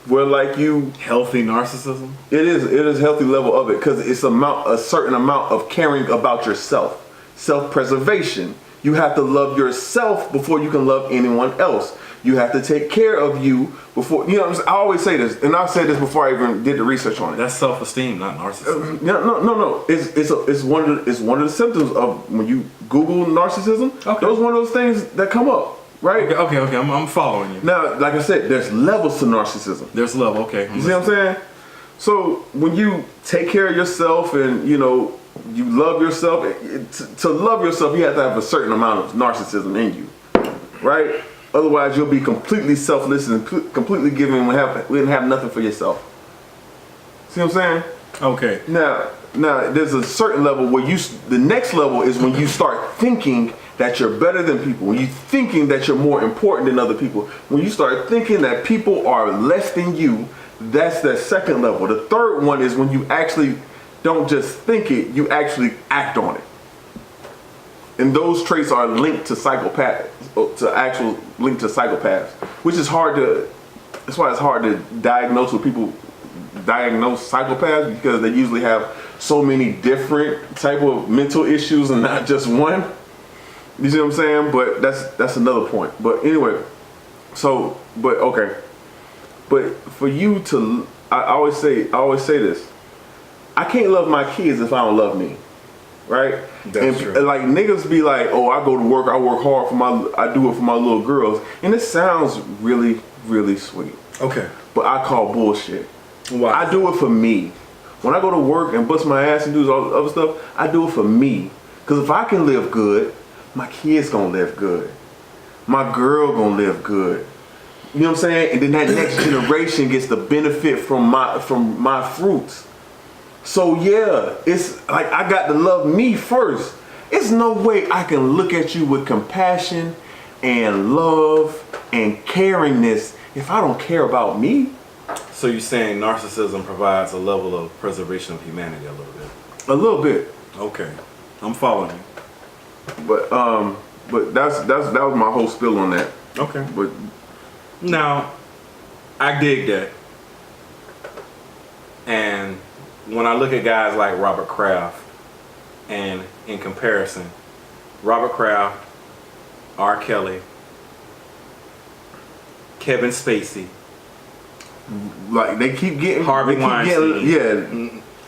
where like you healthy narcissism. It is healthy level of it because it's a certain amount of caring about yourself, self-preservation. You have to love yourself before you can love anyone else. You have to take care of you before, you know. I always say this, and I said this before I even did the research on it. That's self-esteem, not narcissism. No. It's one of the symptoms of when you Google narcissism. Okay. Those one of those things that come up, right? Okay. I'm following you. Now, like I said, there's levels to narcissism. There's level. Okay. You see what I'm saying? So when you take care of yourself and you love yourself, to love yourself, you have to have a certain amount of narcissism in you, right? Otherwise, you'll be completely selfless and completely giving when have nothing for yourself. See what I'm saying? Okay. Now, there's a certain level where the next level is when you start thinking that you're better than people. When you're thinking that you're more important than other people. When you start thinking that people are less than you, that's the second level. The third one is when you actually don't just think it, you actually act on it. And those traits are linked to psychopaths, which is hard to, that's why it's hard to diagnose psychopaths, because they usually have so many different type of mental issues and not just one. You see what I'm saying? But that's another point. But anyway, okay. But for you to, I always say this. I can't love my kids if I don't love me. Right? That's true. And like niggas be like, oh, I go to work, I work hard I do it for my little girls. And it sounds really, really sweet. Okay. But I call bullshit. Why? I do it for me. When I go to work and bust my ass and do all the other stuff, I do it for me. Because if I can live good, my kids gonna live good. My girl gonna live good. You know what I'm saying? And then that next generation gets the benefit from my fruits. So yeah, it's like I got to love me first. It's no way I can look at you with compassion and love and caringness if I don't care about me. So you're saying narcissism provides a level of preservation of humanity a little bit? A little bit. Okay, I'm following you. But that was my whole spill on that. Okay. But Now, I dig that. And when I look at guys like Robert Kraft, and in comparison, Robert Kraft, R. Kelly, Kevin Spacey, like they keep getting Harvey Weinstein. Yeah.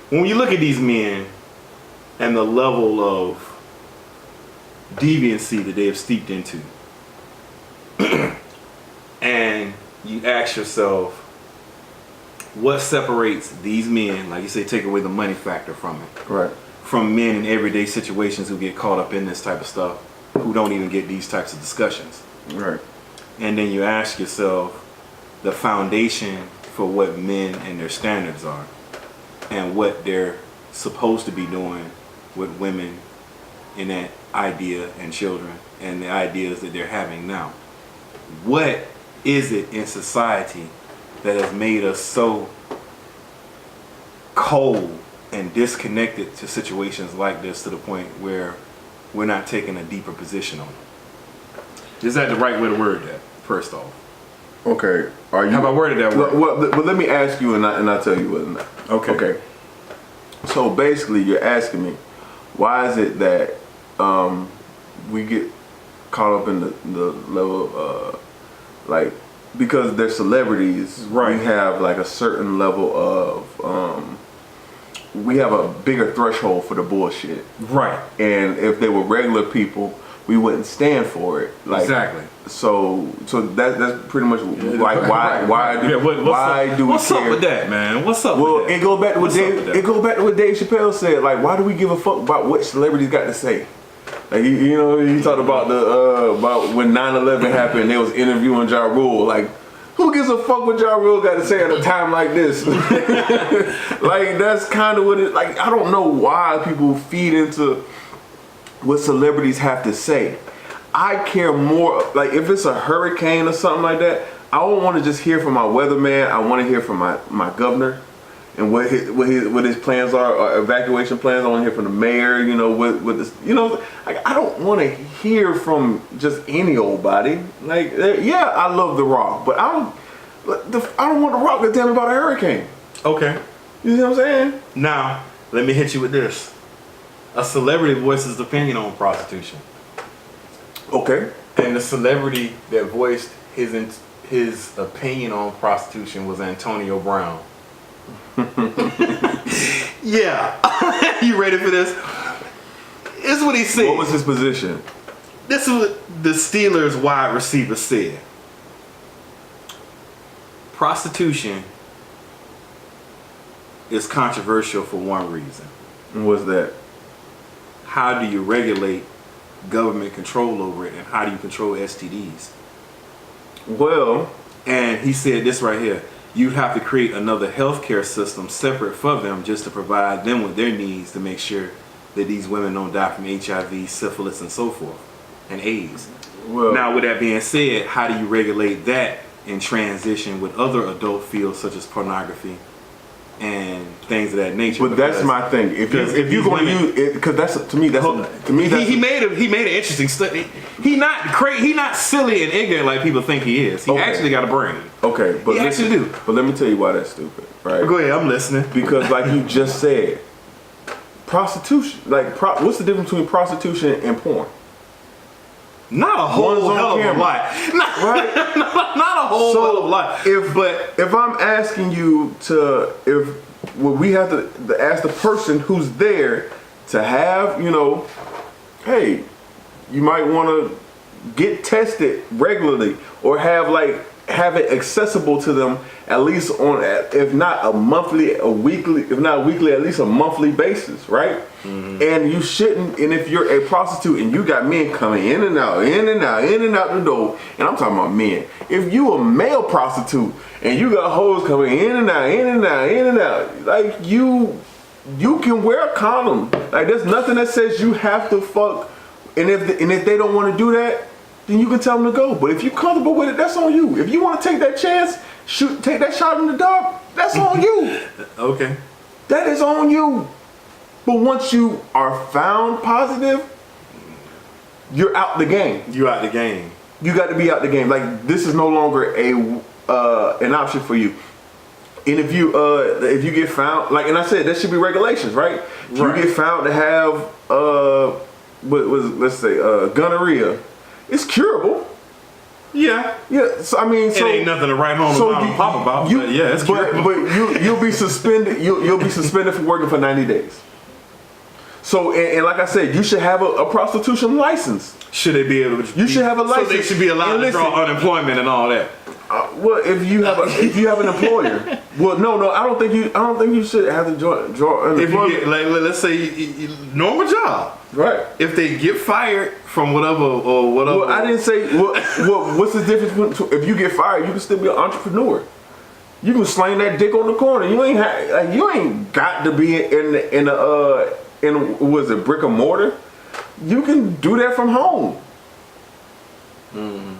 When you look at these men and the level of deviancy that they have steeped into, and you ask yourself, what separates these men, like you say, take away the money factor from it, Right. from men in everyday situations who get caught up in this type of stuff, who don't even get these types of discussions. Right. And then you ask yourself the foundation for what men and their standards are, and what they're supposed to be doing with women in that idea and children and the ideas that they're having now. What is it in society that has made us so cold and disconnected to situations like this, to the point where we're not taking a deeper position on it? Is that the right way to word that, first off? Okay. Are you? Have I worded that word? Well, but let me ask you, and I'll tell you whether or not. Okay. Okay. So basically, you're asking me, why is it that we get caught up in the level of like, because they're celebrities, Right. we have like a certain level of we have a bigger threshold for the bullshit. Right. And if they were regular people, we wouldn't stand for it. Like, Exactly. So that's pretty much like why do we What's care? up with that, man? What's up Well, with that? it goes back to what What's up with that? Dave Chappelle said. Like, why do we give a fuck about what celebrities got to say? Like, you know, he talked about about when 9/11 happened. They was interviewing Ja Rule. Like, who gives a fuck what Ja Rule got to say at a time like this? Like, that's kind of what it. Like, I don't know why people feed into what celebrities have to say. I care more, like if it's a hurricane or something like that, I don't want to just hear from my weatherman. I want to hear from my governor and what his plans are, or evacuation plans. I want to hear from the mayor, you know, what this, you know, like, I don't want to hear from just any old body. Like, yeah, I love The Rock, but I don't want The Rock to tell me about a hurricane. Okay. You see what I'm saying? Now, let me hit you with this. A celebrity voices opinion on prostitution. Okay. And the celebrity that voiced his opinion on prostitution was Antonio Brown. Yeah. You ready for this? This is what he said. What was his position? This is what the Steelers wide receiver said. Prostitution is controversial for one reason. And what's that? How do you regulate government control over it, and how do you control STDs? Well, And he said this right here: you'd have to create another healthcare system separate for them just to provide them with their needs to make sure that these women don't die from HIV, syphilis, and so forth, and AIDS. Well, Now, with that being said, how do you regulate that in transition with other adult fields such as pornography and things of that nature? but that's my thing. If you're going to use it, because that's to me that's he made an interesting study. He not silly and ignorant like people think he is. He actually got a brain. Okay, but He actually do. But let me tell you why that's stupid, right? Go ahead, I'm listening. Because like you just said, prostitution. What's the difference between prostitution and porn? Not a whole One's on hell of a camera. lot. Right? Not a whole hell of a lot. If I'm asking you we have to ask the person who's there to have, hey, you might want to get tested regularly or have it accessible to them at least on, if not a weekly, at least a monthly basis, right? Mm-hmm. And you shouldn't, and if you're a prostitute and you got men coming in and out the door, and I'm talking about men. If you a male prostitute and you got hoes coming in and out, like you can wear a condom. Like there's nothing that says you have to fuck, and if they don't want to do that, then you can tell them to go. But if you're comfortable with it, that's on you. If you want to take that chance, take that shot in the dark, that's on you. Okay. That is on you. But once you are found positive, you're out the game. You out the game. You got to be out the game. Like this is no longer an option for you. And if you get found, like, and I said there should be regulations, right? If you get found to have let's say gonorrhea, it's curable. Yeah. Yeah. So I mean, It ain't nothing to write home about and pop about. But yeah, it's curable. But you'll be suspended. You'll be suspended for working for 90 days. So and like I said, you should have a prostitution license. Should they be able to? You should have a license. So they should be allowed to draw unemployment and all that. Well, if you have an employer, well, no, I don't think you should have to draw unemployment. If you get, let's say, normal job, right? If they get fired from whatever. Well, I didn't say. What's the difference? If you get fired, you can still be an entrepreneur. You can slang that dick on the corner. You ain't got to be in was it brick and mortar? You can do that from home.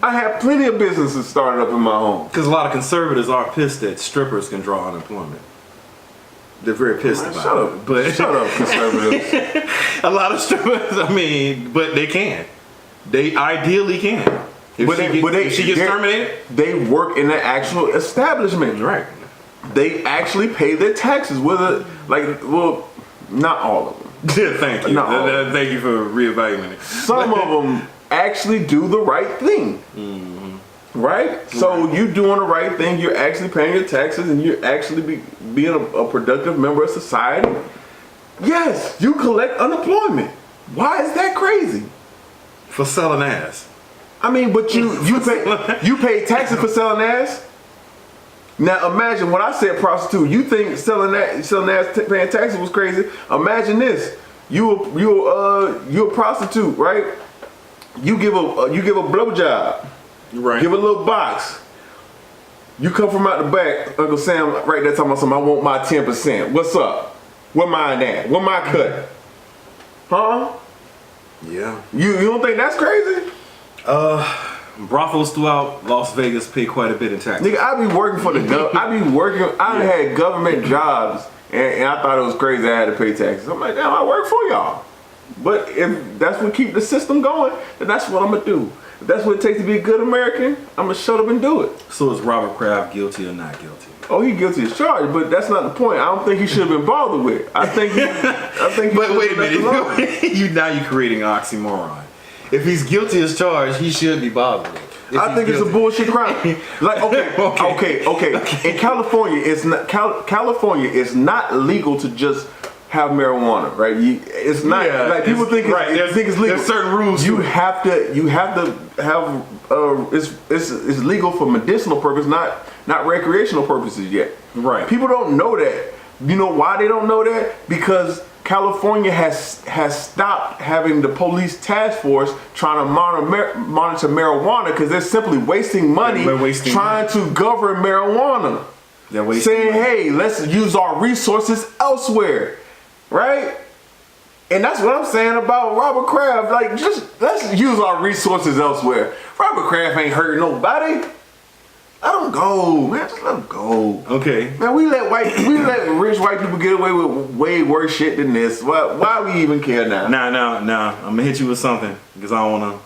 I have plenty of businesses started up in my home. Because a lot of conservatives are pissed that strippers can draw unemployment. They're very pissed about it. But shut up, conservatives. A lot of strippers, but they can. They ideally can. If she gets terminated, they work in the actual establishment. Right. They actually pay their taxes. Not all of them. Thank you. Thank you for reevaluating it. Some of them actually do the right thing. Mm-hmm. Right? So you doing the right thing, you're actually paying your taxes and you're actually being a productive member of society. Yes, you collect unemployment. Why is that crazy? For selling ass. I mean, but you pay taxes for selling ass? Now imagine when I said prostitute, you think selling ass, paying taxes was crazy. Imagine this: you a prostitute, right? You give a blowjob, right? Give a little box. You come from out the back, Uncle Sam, right there talking about something. I want my 10%. What's up? Where mine at? Where my cut? Huh? Yeah. You don't think that's crazy? Brothels throughout Las Vegas pay quite a bit in taxes. Nigga, I be working for the government. I had government jobs, and I thought it was crazy I had to pay taxes. I'm like, damn, I work for y'all. But if that's what keep the system going, then that's what I'm gonna do. If that's what it takes to be a good American, I'm gonna shut up and do it. So is Robert Kraft guilty or not guilty? Oh, he guilty as charged, but that's not the point. I don't think he should have been bothered with. I think. But wait a minute, now you're creating an oxymoron. If he's guilty as charged, he should be bothered with. I think it's a bullshit crime. Like, okay. In California, it's not legal to just have marijuana, right? It's not like people think it's legal. There's certain rules. You have to have it's legal for medicinal purpose, not recreational purposes yet. Right. People don't know that. You know why they don't know that? Because California has stopped having the police task force trying to monitor marijuana because they're simply wasting money trying to govern marijuana. They're wasting saying, money. hey, let's use our resources elsewhere, right? And that's what I'm saying about Robert Kraft. Like, just let's use our resources elsewhere. Robert Kraft ain't hurting nobody. Let him go, man. Just let him go. Okay. Man, we let rich white people get away with way worse shit than this. Why we even care now? Now, I'm gonna hit you with something because I don't wanna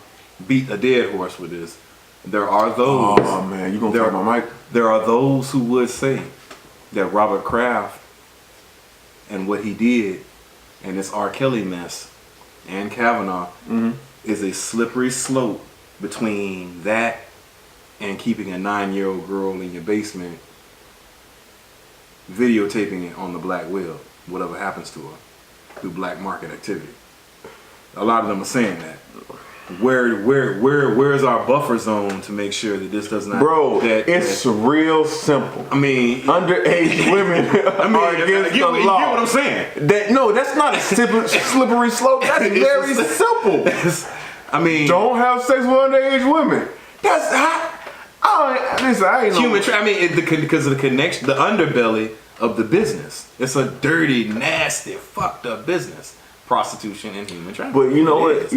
beat a dead horse with this. There are those. Oh man, you gonna take my mic? There are those who would say that Robert Kraft and what he did and this R. Kelly mess and Kavanaugh is a slippery slope between that and keeping a 9-year-old girl in your basement, videotaping it on the black web, whatever happens to her, through black market activity. A lot of them are saying that. Where's our buffer zone to make sure that this does not? Bro, it's real simple. I mean, underage women are against the law. You get what I'm saying? That's not a slippery slope. That's very simple. I mean, don't have sex with underage women. That's hot. I ain't human. know. I mean, because of the connection, the underbelly of the business. It's a dirty, nasty, fucked up business. Prostitution and human trafficking. But you know what?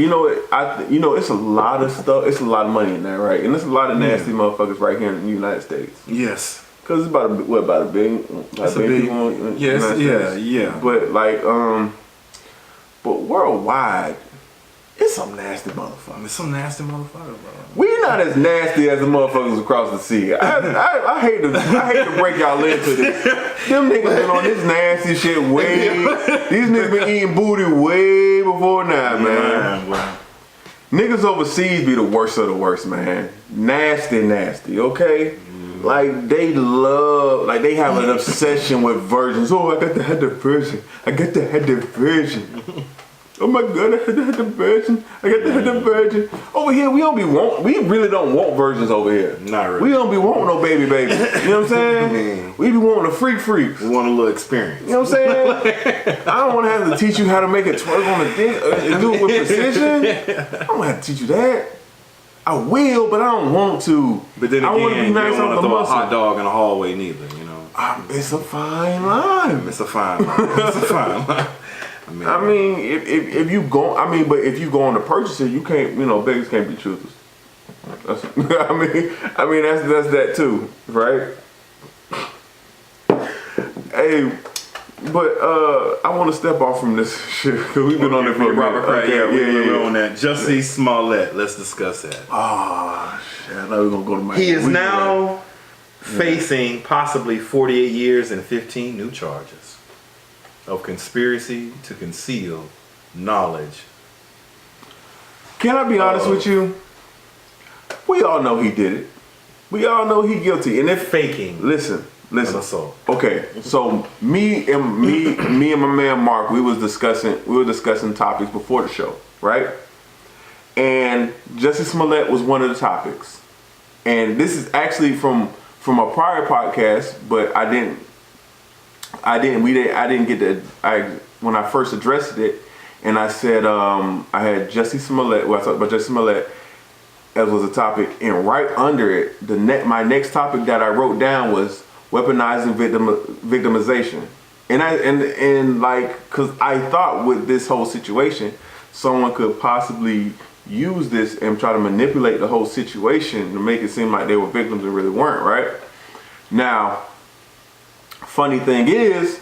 It's a lot of stuff. It's a lot of money in there, right? And there's a lot of nasty motherfuckers right here in the United States. Yes. Because it's about a billion. That's a big. Yes. Yeah. But but worldwide, it's some nasty motherfuckers. It's some nasty motherfuckers, bro. We not as nasty as the motherfuckers across the sea. I hate to break y'all into this. Them niggas been on this nasty shit these niggas been eating booty way before now, man. Wow. Niggas overseas be the worst of the worst, man. Nasty, okay? Like they have an obsession with virgins. Oh, I got to have the virgin. I got to have the virgin. Oh my God, I had to have the virgin. I got to have the virgin. Over here, we really don't want virgins over here. Not really. We don't be wanting no baby. You know what I'm saying? We be wanting the freaks. We want a little experience. You know what I'm saying? I don't want to have to teach you how to make a twerk on the dick and do it with precision. I don't have to teach you that. I will, but I don't want to. But then again, I want to be nice you don't on want the to throw a muscle. hot dog in the hallway neither, you know. It's a fine line. It's a fine line. It's a fine line. I mean, if you go, but if you go on to purchase it, you can't, beggars can't be choosers. I mean that's that too, right? Hey, but I want to step off from this shit because we've been on it for a Robert Kraft. We're on yeah. that. Jussie Smollett. Let's discuss that. Oh shit! I know we're gonna go to my. He is now facing possibly 48 years and 15 new charges of conspiracy to conceal knowledge. Can I be honest with you? We all know he did it. We all know he guilty. And if Faking. listen. An assault. Okay, so me and my man Mark, we were discussing topics before the show, right? And Jussie Smollett was one of the topics. And this is actually from a prior podcast, but I didn't get when I first addressed it, and I said I had Jussie Smollett. Well, I talked about Jussie Smollett as was a topic, and right under it, my next topic that I wrote down was weaponizing victimization, and because I thought with this whole situation, someone could possibly use this and try to manipulate the whole situation to make it seem like they were victims and really weren't, right? Now, funny thing is,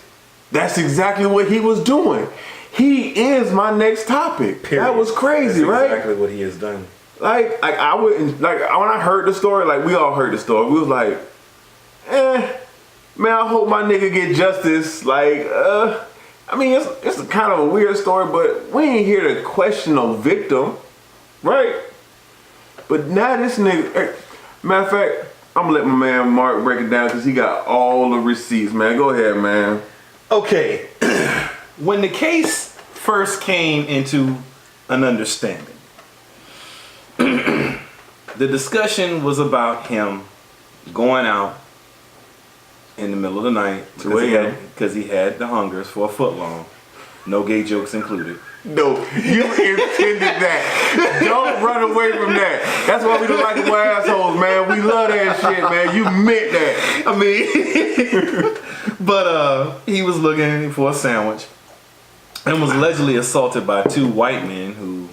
that's exactly what he was doing. He is my next topic. Period. That was crazy, That's right? Exactly what he has done. Like I wouldn't when I heard the story, like we all heard the story. We was like, man, I hope my nigga get justice. Like, I mean, it's kind of a weird story, but we ain't here to question no victim, right? But now this nigga, matter of fact, I'm gonna let my man Mark break it down because he got all the receipts, man. Go ahead, man. Okay, when the case first came into an understanding, the discussion was about him going out in the middle of the night because he had the hungers for a foot long, no gay jokes included. No, you intended that. Don't run away from that. That's why we don't like the assholes, man. We love that shit, man. You meant that. I mean, but he was looking for a sandwich and was allegedly assaulted by two white men who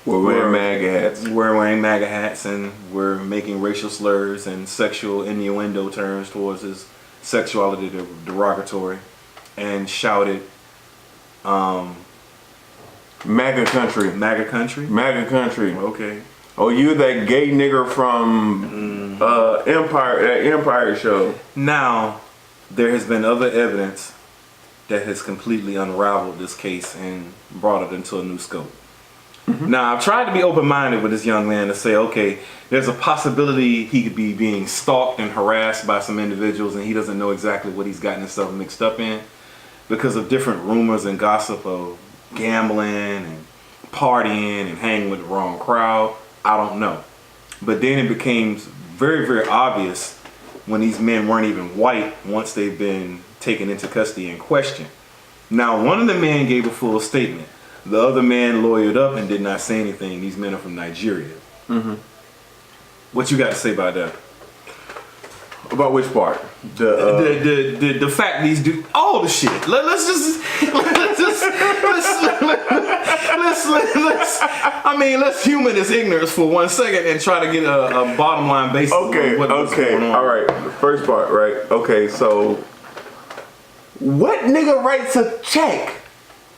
We're wearing MAGA hats. were wearing MAGA hats and were making racial slurs and sexual innuendo terms towards his sexuality derogatory, and shouted, MAGA country. MAGA country? MAGA country. Okay. Oh, you that gay nigger from Empire, that Empire show. Now, there has been other evidence that has completely unraveled this case and brought it into a new scope. Now, I've tried to be open-minded with this young man to say, okay, there's a possibility he could be being stalked and harassed by some individuals and he doesn't know exactly what he's gotten himself mixed up in because of different rumors and gossip of gambling and partying and hanging with the wrong crowd. I don't know. But then it became very, very obvious when these men weren't even white once they've been taken into custody and questioned. Now, one of the men gave a full statement. The other man lawyered up and did not say anything. These men are from Nigeria. What you got to say about that? About which part? The fact these do all the shit. Let's humor this ignorance for 1 second and try to get a bottom line basis. Okay, of what's going on. all right. The first part, right? Okay, so what nigga writes a check?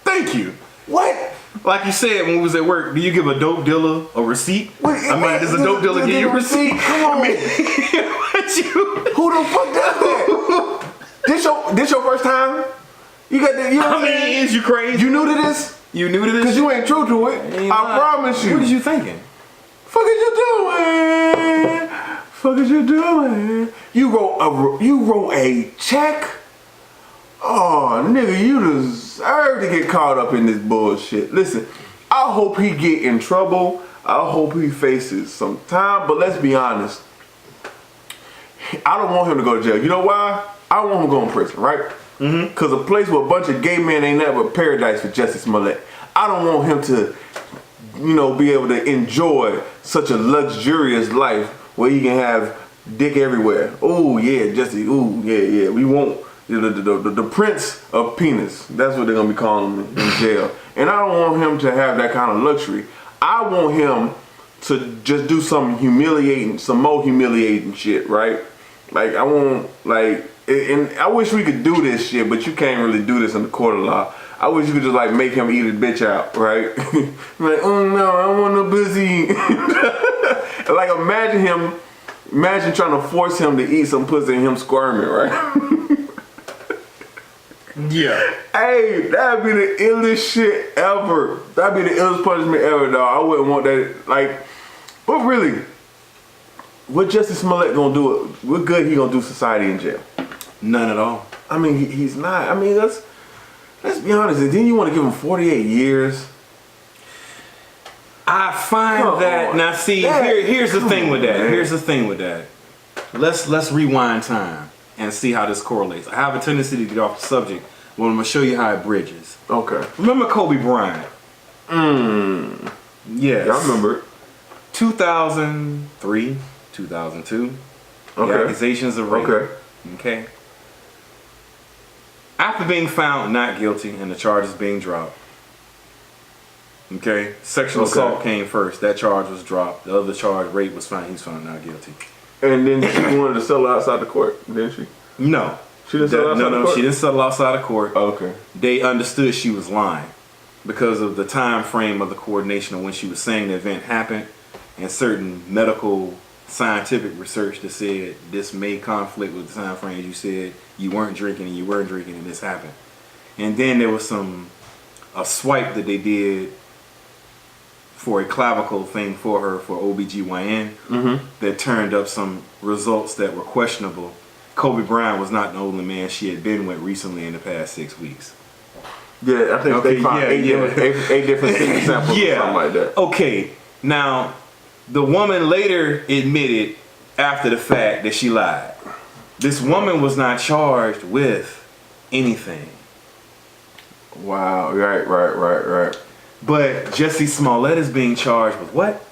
Thank you. What? Like you said when we was at work, do you give a dope dealer a receipt? Does a dope dealer give you a receipt? Come on. Who the fuck does that? This your first time? You got that? You know what I'm saying? Is you crazy? You new to this? You knew to this? Cause you ain't true to it. I promise you. What is you thinking? Fuck is you doing? Fuck is you doing? You wrote a check? Oh, nigga, you deserve to get caught up in this bullshit. Listen, I hope he get in trouble. I hope he faces some time. But let's be honest. I don't want him to go to jail. You know why? I don't want him to go in prison, right? Because a place with a bunch of gay men ain't never a paradise for Jussie Smollett. I don't want him to, be able to enjoy such a luxurious life where he can have dick everywhere. Oh, yeah, Jussie. Oh, yeah. We want the prince of penis. That's what they're going to be calling him in jail. And I don't want him to have that kind of luxury. I want him to just do some more humiliating shit, right? Like, and I wish we could do this shit, but you can't really do this in the court of law. I wish you could just like make him eat his bitch out, right? Like, oh no, I don't want no pussy. Like imagine trying to force him to eat some pussy and him squirming, right? Yeah. Hey, that'd be the illest shit ever. That'd be the illest punishment ever, dog. I wouldn't want that. Like, but really, what Jussie Smollett gonna do? What good he gonna do society in jail? None at all. I mean, he's not. I mean, let's be honest. And then you want to give him 48 years? I find that now. See, here's the thing with that. Man. Here's the thing with that. Let's rewind time and see how this correlates. I have a tendency to get off the subject, but I'm gonna show you how it bridges. Okay. Remember Kobe Bryant? Yes. Yeah, I remember. 2003, 2002. Okay. The accusations of rape. Okay. Okay. After being found not guilty and the charges being dropped, okay, sexual assault came first. That charge was dropped. The other charge, rape, was found. He's found not guilty. And then she wanted to settle outside the court, didn't she? No. She didn't settle outside the court? She didn't settle outside of court. Oh, okay. They understood she was lying because of the time frame of the coordination of when she was saying the event happened and certain medical scientific research that said this may conflict with the time frame. You said you weren't drinking and you were drinking and this happened. And then there was a swipe that they did for a clavicle thing for her for OBGYN that turned up some results that were questionable. Kobe Bryant was not the only man she had been with recently in the past 6 weeks. Yeah, I think they found eight different semen samples or something like that. Okay, now the woman later admitted after the fact that she lied. This woman was not charged with anything. Wow, right. But Jussie Smollett is being charged with what?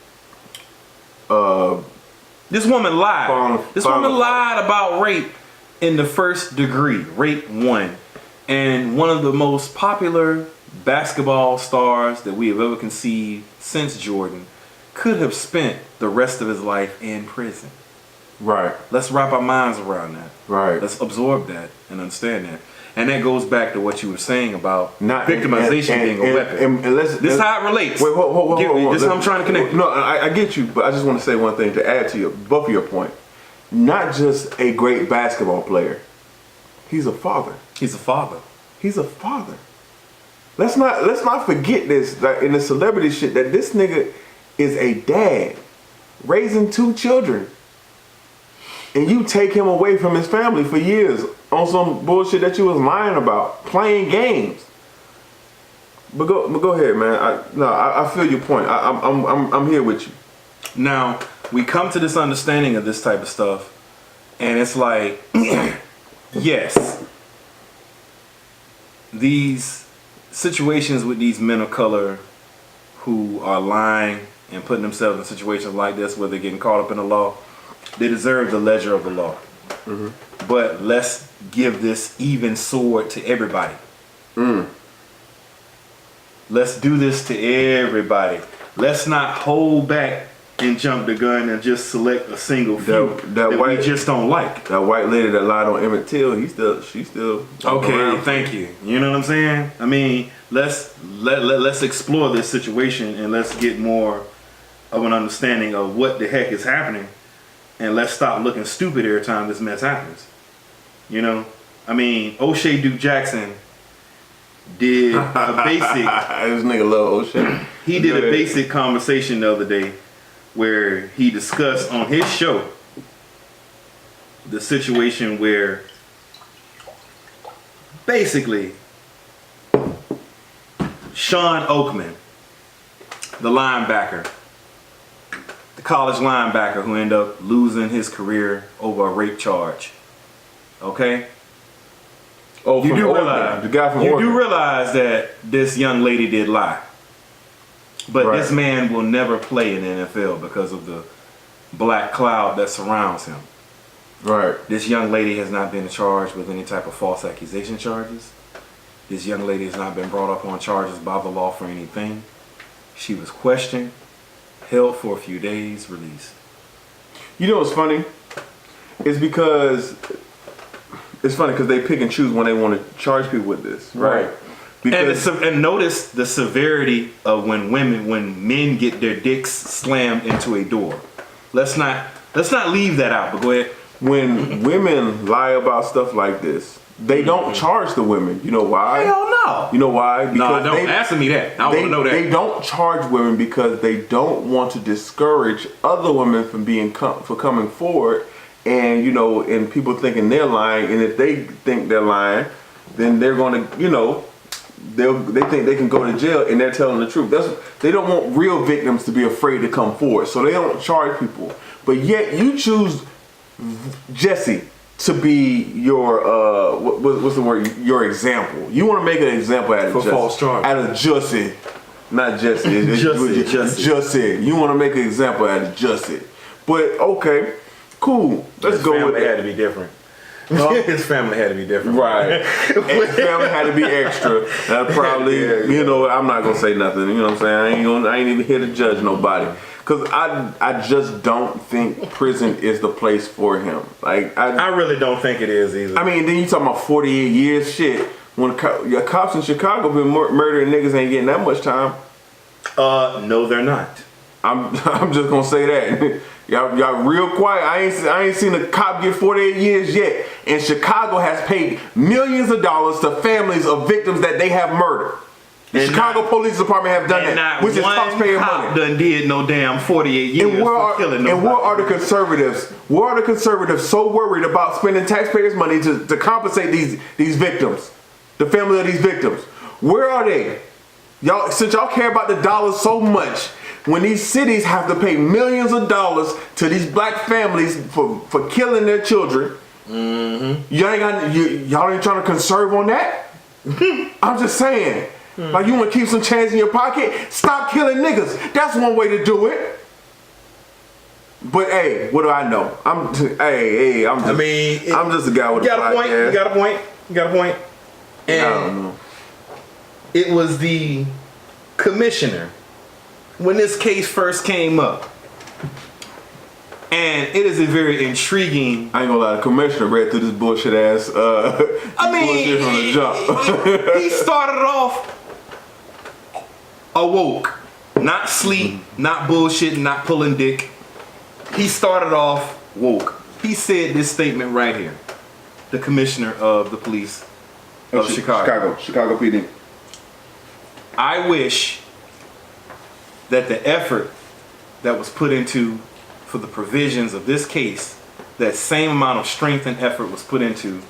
This woman lied. This woman lied about rape in the first degree, rape 1. And one of the most popular basketball stars that we have ever conceived since Jordan could have spent the rest of his life in prison. Right. Let's wrap our minds around that. Right. Let's absorb that and understand that. And that goes back to what you were saying about Not victimization being a weapon. And this is how it relates. Wait, hold on. This is how I'm trying to connect. No, I get you, but I just want to say one thing to add to both of your point. Not just a great basketball player. He's a father. He's a father. He's a father. Let's not forget this, like in the celebrity shit, that this nigga is a dad raising 2 children. And you take him away from his family for years on some bullshit that you was lying about, playing games. But go ahead, man. I feel your point. I'm here with you. Now we come to this understanding of this type of stuff, and it's like, yes, these situations with these men of color who are lying and putting themselves in situations like this where they're getting caught up in the law, they deserve the ledger of the law. Mm-hmm. But let's give this even sword to everybody. Let's do this to everybody. Let's not hold back and jump the gun and just select a single few that we just don't like. That white lady that lied on Emmett Till, she's still okay. around. Thank you. You know what I'm saying? I mean, let's explore this situation and let's get more of an understanding of what the heck is happening, and let's stop looking stupid every time this mess happens. You know, I mean, O'Shea Duke Jackson did a basic. This nigga love O'Shea. He did a basic conversation the other day where he discussed on his show the situation where basically Sean Oakman, the linebacker, the college linebacker who ended up losing his career over a rape charge. Okay? Oh, you do Oregon. realize The guy from you Oregon. do realize that this young lady did lie. But Right. this man will never play in the NFL because of the black cloud that surrounds him. Right. This young lady has not been charged with any type of false accusation charges. This young lady has not been brought up on charges by the law for anything. She was questioned, held for a few days, released. You know what's funny? It's funny because they pick and choose when they want to charge people with this, right? Because And notice the severity of when men get their dicks slammed into a door. Let's not leave that out, but go ahead. when women lie about stuff like this, they don't charge the women. You know why? Hell no. You know why? No, don't ask me that. I want to know that. They don't charge women because they don't want to discourage other women from coming forward, and and people thinking they're lying, and if they think they're lying, then they're going to, they think they can go to jail, and they're telling the truth. They don't want real victims to be afraid to come forward, so they don't charge people. But yet you choose Jussie to be your what's the word? Your example. You want to make an example out of For Jussie. false charge. Out of Jussie, not Jesse. Jussie. You want to make an example out of Jussie. But okay, cool. Let's go with His family had that. to be different. His family had to be different. Right. His family had to be extra. That probably, I'm not gonna say nothing. You know what I'm saying? I ain't even here to judge nobody. Cause I just don't think prison is the place for him. Like I really don't think it is either. I mean, then you talking about 48 years, shit. When your cops in Chicago been murdering niggas ain't getting that much time. No, they're not. I'm just gonna say that. Y'all real quiet. I ain't seen a cop get 48 years yet. And Chicago has paid millions of dollars to families of victims that they have murdered. The Chicago Police Department have done that, which is taxpayer money. Done did no damn 48 years And for killing nobody. and where are the conservatives? Where are the conservatives so worried about spending taxpayers' money to compensate these victims, the family of these victims? Where are they? Y'all, since y'all care about the dollars so much, when these cities have to pay millions of dollars to these black families for killing their children, y'all ain't trying to conserve on that. I'm just saying. Like, you want to keep some change in your pocket? Stop killing niggas. That's one way to do it. But hey, what do I know? I'm just a guy with a podcast. You got a point. And I don't know. it was the commissioner when this case first came up. And it is a very intriguing. I ain't gonna lie, the commissioner read through this bullshit ass. Bullshit from the jump. He started off awoke, not sleep, not bullshit, not pulling dick. He started off woke. He said this statement right here. The commissioner of the police of Chicago PD. I wish that the effort that was put into for the provisions of this case, that same amount of strength and effort was put into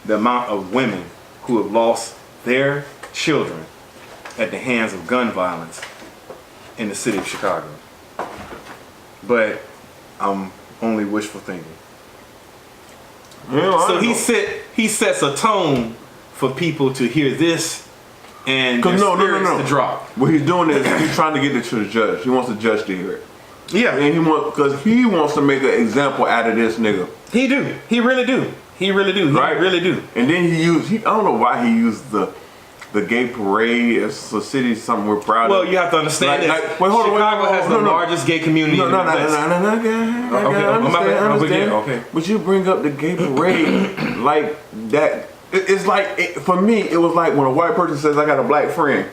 the amount of women who have lost their children at the hands of gun violence in the city of Chicago. But I'm only wishful thinking. Yeah, So he sets a tone for people to hear this and their spirits to drop. What he's doing is he's trying to get it to the judge. He wants the judge to hear it. Yeah, And because he wants to make an example out of this nigga. he do. He really do. He really do. He Right? really do. And then I don't know why he used the gay parade as a city something we're proud Well, of. you have to understand this. wait, hold on, Chicago has the no. largest gay community in the Midwest. I understand. Okay. But you bring up the gay parade like that. It's like, for me, it was like when a white person says, I got a black friend.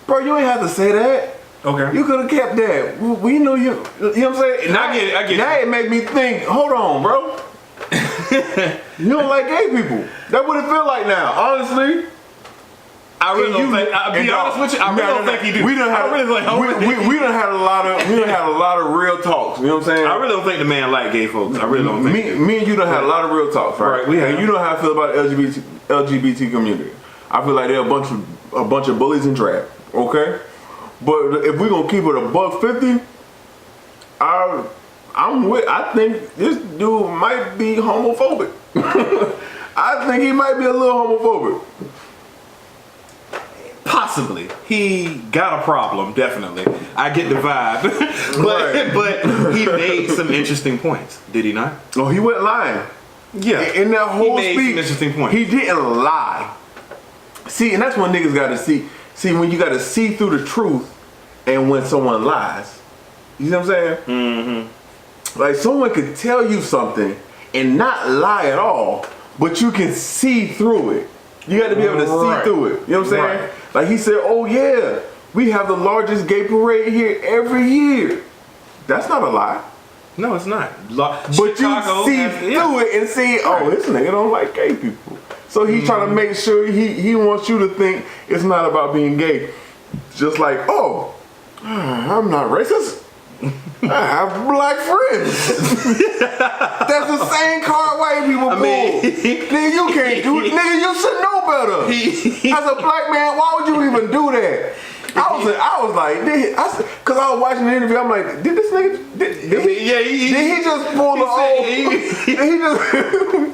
Bro, you ain't have to say that. Okay. You could have kept that. We know you. You know what I'm saying? And I get it. Now it made me think, hold on, bro. You don't like gay people. That what it feel like now, honestly. I really don't think. I'll be honest with you. I really don't think he do. We done had a lot of real talks. You know what I'm saying? I really don't think the man like gay folks. I really don't think. Me and you done had a lot of real talks, right? Right, we have. And you know how I feel about the LGBT community. I feel like they're a bunch of bullies and drab. Okay, but if we're gonna keep it $150, I think this dude might be homophobic. I think he might be a little homophobic. Possibly. He got a problem, definitely. I get the vibe. but he made some interesting points, did he not? Oh, he wasn't lying. Yeah. In that whole he made speech, some interesting points. he didn't lie. See, and that's when niggas gotta see. See, when you gotta see through the truth and when someone lies. You know what I'm saying? Mm-hmm. Like, someone could tell you something and not lie at all, but you can see through it. You got to be able to see through it. You know what I'm saying? Right. Like, he said, oh yeah, we have the largest gay parade here every year. That's not a lie. No, it's not. But you see through it and see, oh, this nigga don't like gay people. So he's trying to make sure he wants you to think it's not about being gay. Just like, oh, I'm not racist. I have black friends. That's the same card white people pull. Nigga, you can't do it. Nigga, you should know better. As a black man, why would you even do that? I was like, because I was watching the interview, I'm like, did this nigga, did he just pull the old,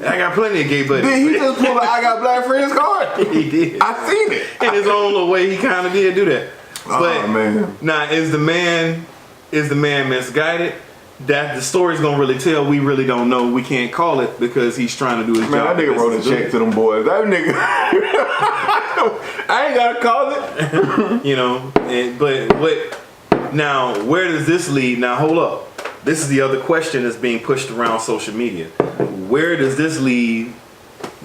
I got plenty of gay buddies. Did he just pull the I got black friends card? He did. I seen it. In his own little way, he kind of did do that. But man. Now, is the man misguided? That the story's gonna really tell. We really don't know. We can't call it because he's trying to do his job. Man, that nigga wrote a check to them boys. That nigga, I ain't gotta call it. You know, but now where does this lead? Now hold up. This is the other question that's being pushed around social media. Where does this lead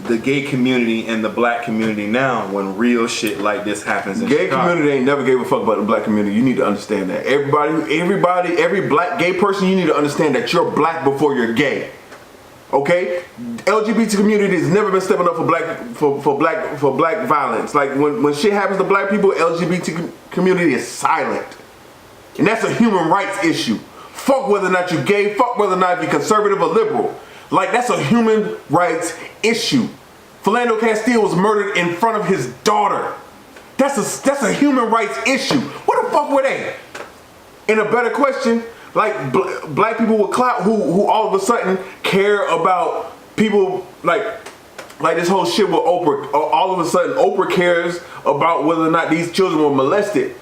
the gay community and the black community now when real shit like this happens in Gay Chicago? community ain't never gave a fuck about the black community. You need to understand that. Every black gay person, you need to understand that you're black before you're gay. Okay? LGBT community has never been stepping up for black violence. Like when shit happens to black people, LGBT community is silent. And that's a human rights issue. Fuck whether or not you're gay, fuck whether or not you're conservative or liberal. Like, that's a human rights issue. Philando Castile was murdered in front of his daughter. That's a human rights issue. What the fuck were they? And a better question, like black people with clout who all of a sudden care about people like Like this whole shit with Oprah. All of a sudden, Oprah cares about whether or not these children were molested.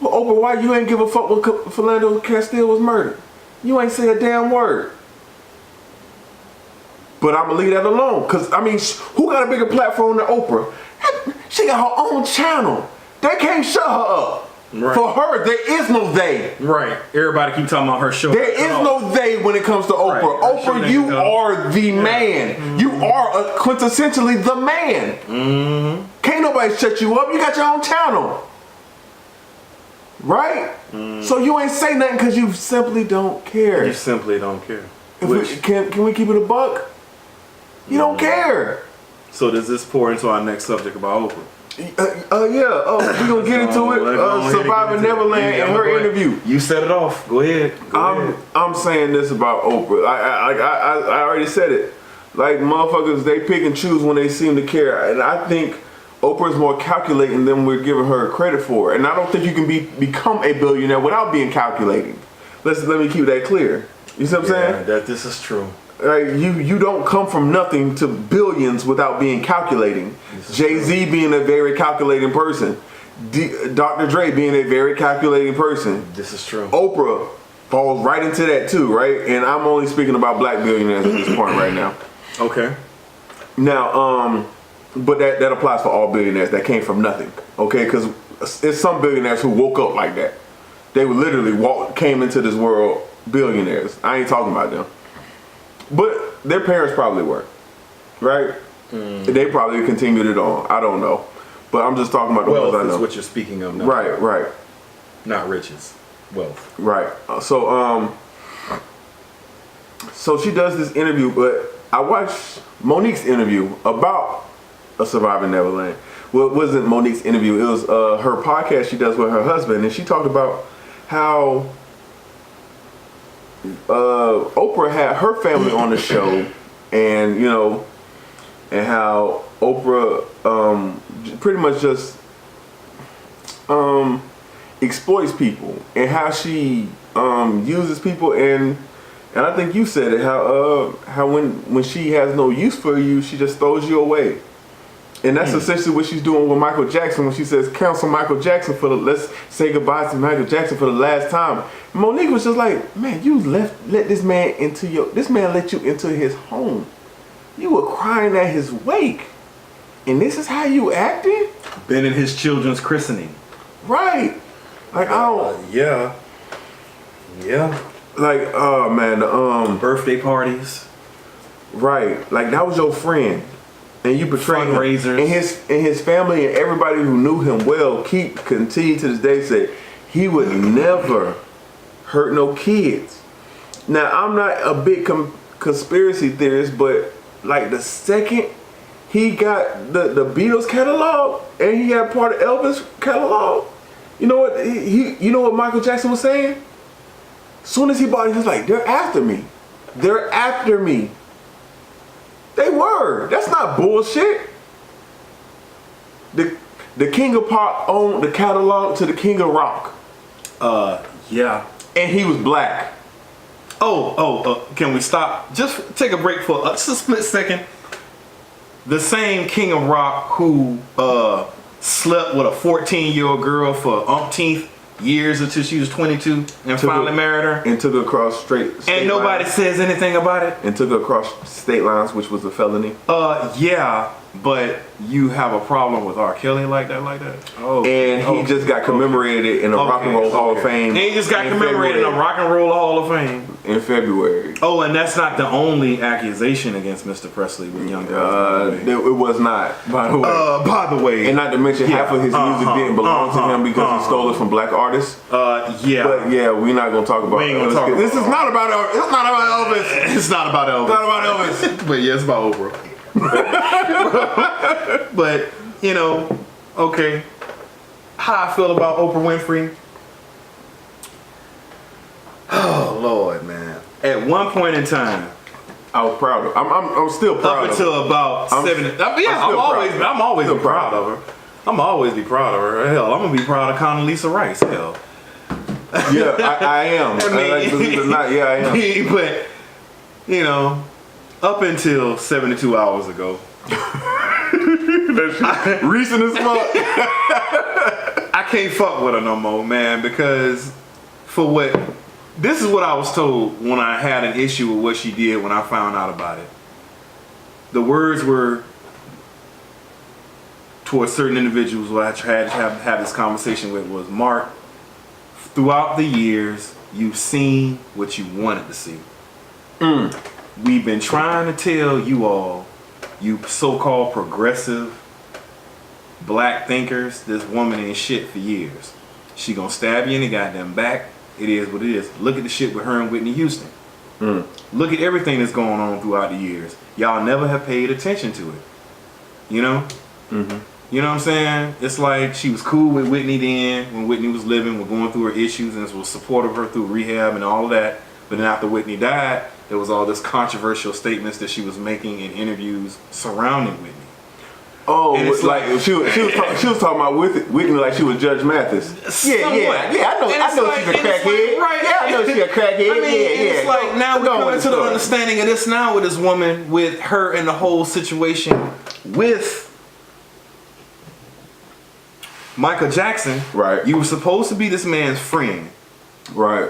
Well, Oprah, why you ain't give a fuck when Philando Castile was murdered? You ain't say a damn word. But I'm gonna leave that alone, cause I mean, who got a bigger platform than Oprah? She got her own channel. They can't shut her up. Right. For her, there is no they. Right. Everybody keep talking about her show. There is no they when it comes to Oprah. Right. Oprah, you are the man. Mm-hmm. You are quintessentially the man. Mm-hmm. Can't nobody shut you up. You got your own channel. Right? So you ain't say nothing because you simply don't care. You simply don't care. Can we keep it a buck? You don't care. So does this pour into our next subject about Oprah? We're going to get into it. Surviving Neverland and her interview. You set it off. Go ahead. I'm saying this about Oprah. I already said it. Like, motherfuckers, they pick and choose when they seem to care. And I think Oprah's more calculating than we're giving her credit for. And I don't think you can become a billionaire without being calculating. Let me keep that clear. You see what I'm saying? That this is true. You don't come from nothing to billions without being calculating. Jay-Z being a very calculating person. Dr. Dre being a very calculating person. This is true. Oprah falls right into that too, right? And I'm only speaking about black billionaires at this point right now. Okay. Now, but that applies for all billionaires that came from nothing, okay? Because it's some billionaires who woke up like that. They literally came into this world billionaires. I ain't talking about them. But their parents probably were, right? They probably continued it on. I don't know. But I'm just talking about the ones I know. Wealth is what you're speaking of now. Right. Not riches. Wealth. Right. So she does this interview, but I watched Monique's interview about a Surviving Neverland. Well, it wasn't Monique's interview. It was her podcast she does with her husband. And she talked about how Oprah had her family on the show, and and how Oprah pretty much just exploits people, and how she uses people, and I think you said it, how when she has no use for you, she just throws you away. And that's essentially what she's doing with Michael Jackson when she says, cancel Michael Jackson let's say goodbye to Michael Jackson for the last time. Monique was just like, man, you let this man let you into his home. You were crying at his wake. And this is how you acting? Been in his children's christening. Right. Like, I don't. Yeah. Like, oh man, birthday parties. Right. Like, that was your friend. And you betrayed him. Fundraisers. And his family and everybody who knew him well continue to this day say he would never hurt no kids. Now, I'm not a big conspiracy theorist, but like the second he got the Beatles catalog and he had part of Elvis catalog, you know what you know what Michael Jackson was saying? As soon as he bought it, he was like, they're after me. They're after me. They were. That's not bullshit. The King of Pop owned the catalog to the King of Rock. Yeah. And he was black. Can we stop? Just take a break for just a split second. The same King of Rock who slept with a 14-year-old girl for umpteenth years until she was 22 and finally married her. And took her across state and nobody lines. says anything about it. And took her across state lines, which was a felony. Yeah, but you have a problem with R. Kelly like that? Oh. And he just got commemorated in the Rock and Roll Hall of Fame. And he just got commemorated in the Rock and Roll Hall of Fame. In February. Oh, and that's not the only accusation against Mr. Presley with young girls. It was not, by the way. By the way. And not to mention half of his music didn't belong to him because he stole it from black artists. Yeah. But yeah, we're not gonna talk about Elvis. This is not about Elvis. It's not about Elvis. It's not about Elvis. It's not about Elvis. But yeah, it's about Oprah. But, okay. How I feel about Oprah Winfrey? Oh Lord, man! At one point in time, I was proud of her. I'm still proud up until about 70. I'm always be proud of her. I'm always be proud of her. Hell, I'm gonna be proud of Condoleezza Rice. Hell. Yeah, I am. Believe it or not, yeah, I am. But up until 72 hours ago, Recent as fuck. I can't fuck with her no more, man, because this is what I was told when I had an issue with what she did when I found out about it. The words were towards certain individuals who I had to have this conversation with was, Mark, throughout the years, you've seen what you wanted to see. We've been trying to tell you all, you so-called progressive black thinkers, this woman ain't shit for years. She gonna stab you in the goddamn back. It is what it is. Look at the shit with her and Whitney Houston. Look at everything that's going on throughout the years. Y'all never have paid attention to it. You know? You know what I'm saying? It's like she was cool with Whitney then, when Whitney was living, was going through her issues, and was supportive of her through rehab and all of that. But then after Whitney died, there was all this controversial statements that she was making in interviews surrounding Whitney. Oh, And it's like she was talking about Whitney like she was Judge Mathis. Yeah. I know she's a crackhead. Right. Yeah, I know she's a crackhead. I mean, it's like now we're coming to the understanding of this now with this woman, with her and the whole situation with Michael Jackson. Right. You were supposed to be this man's friend. Right.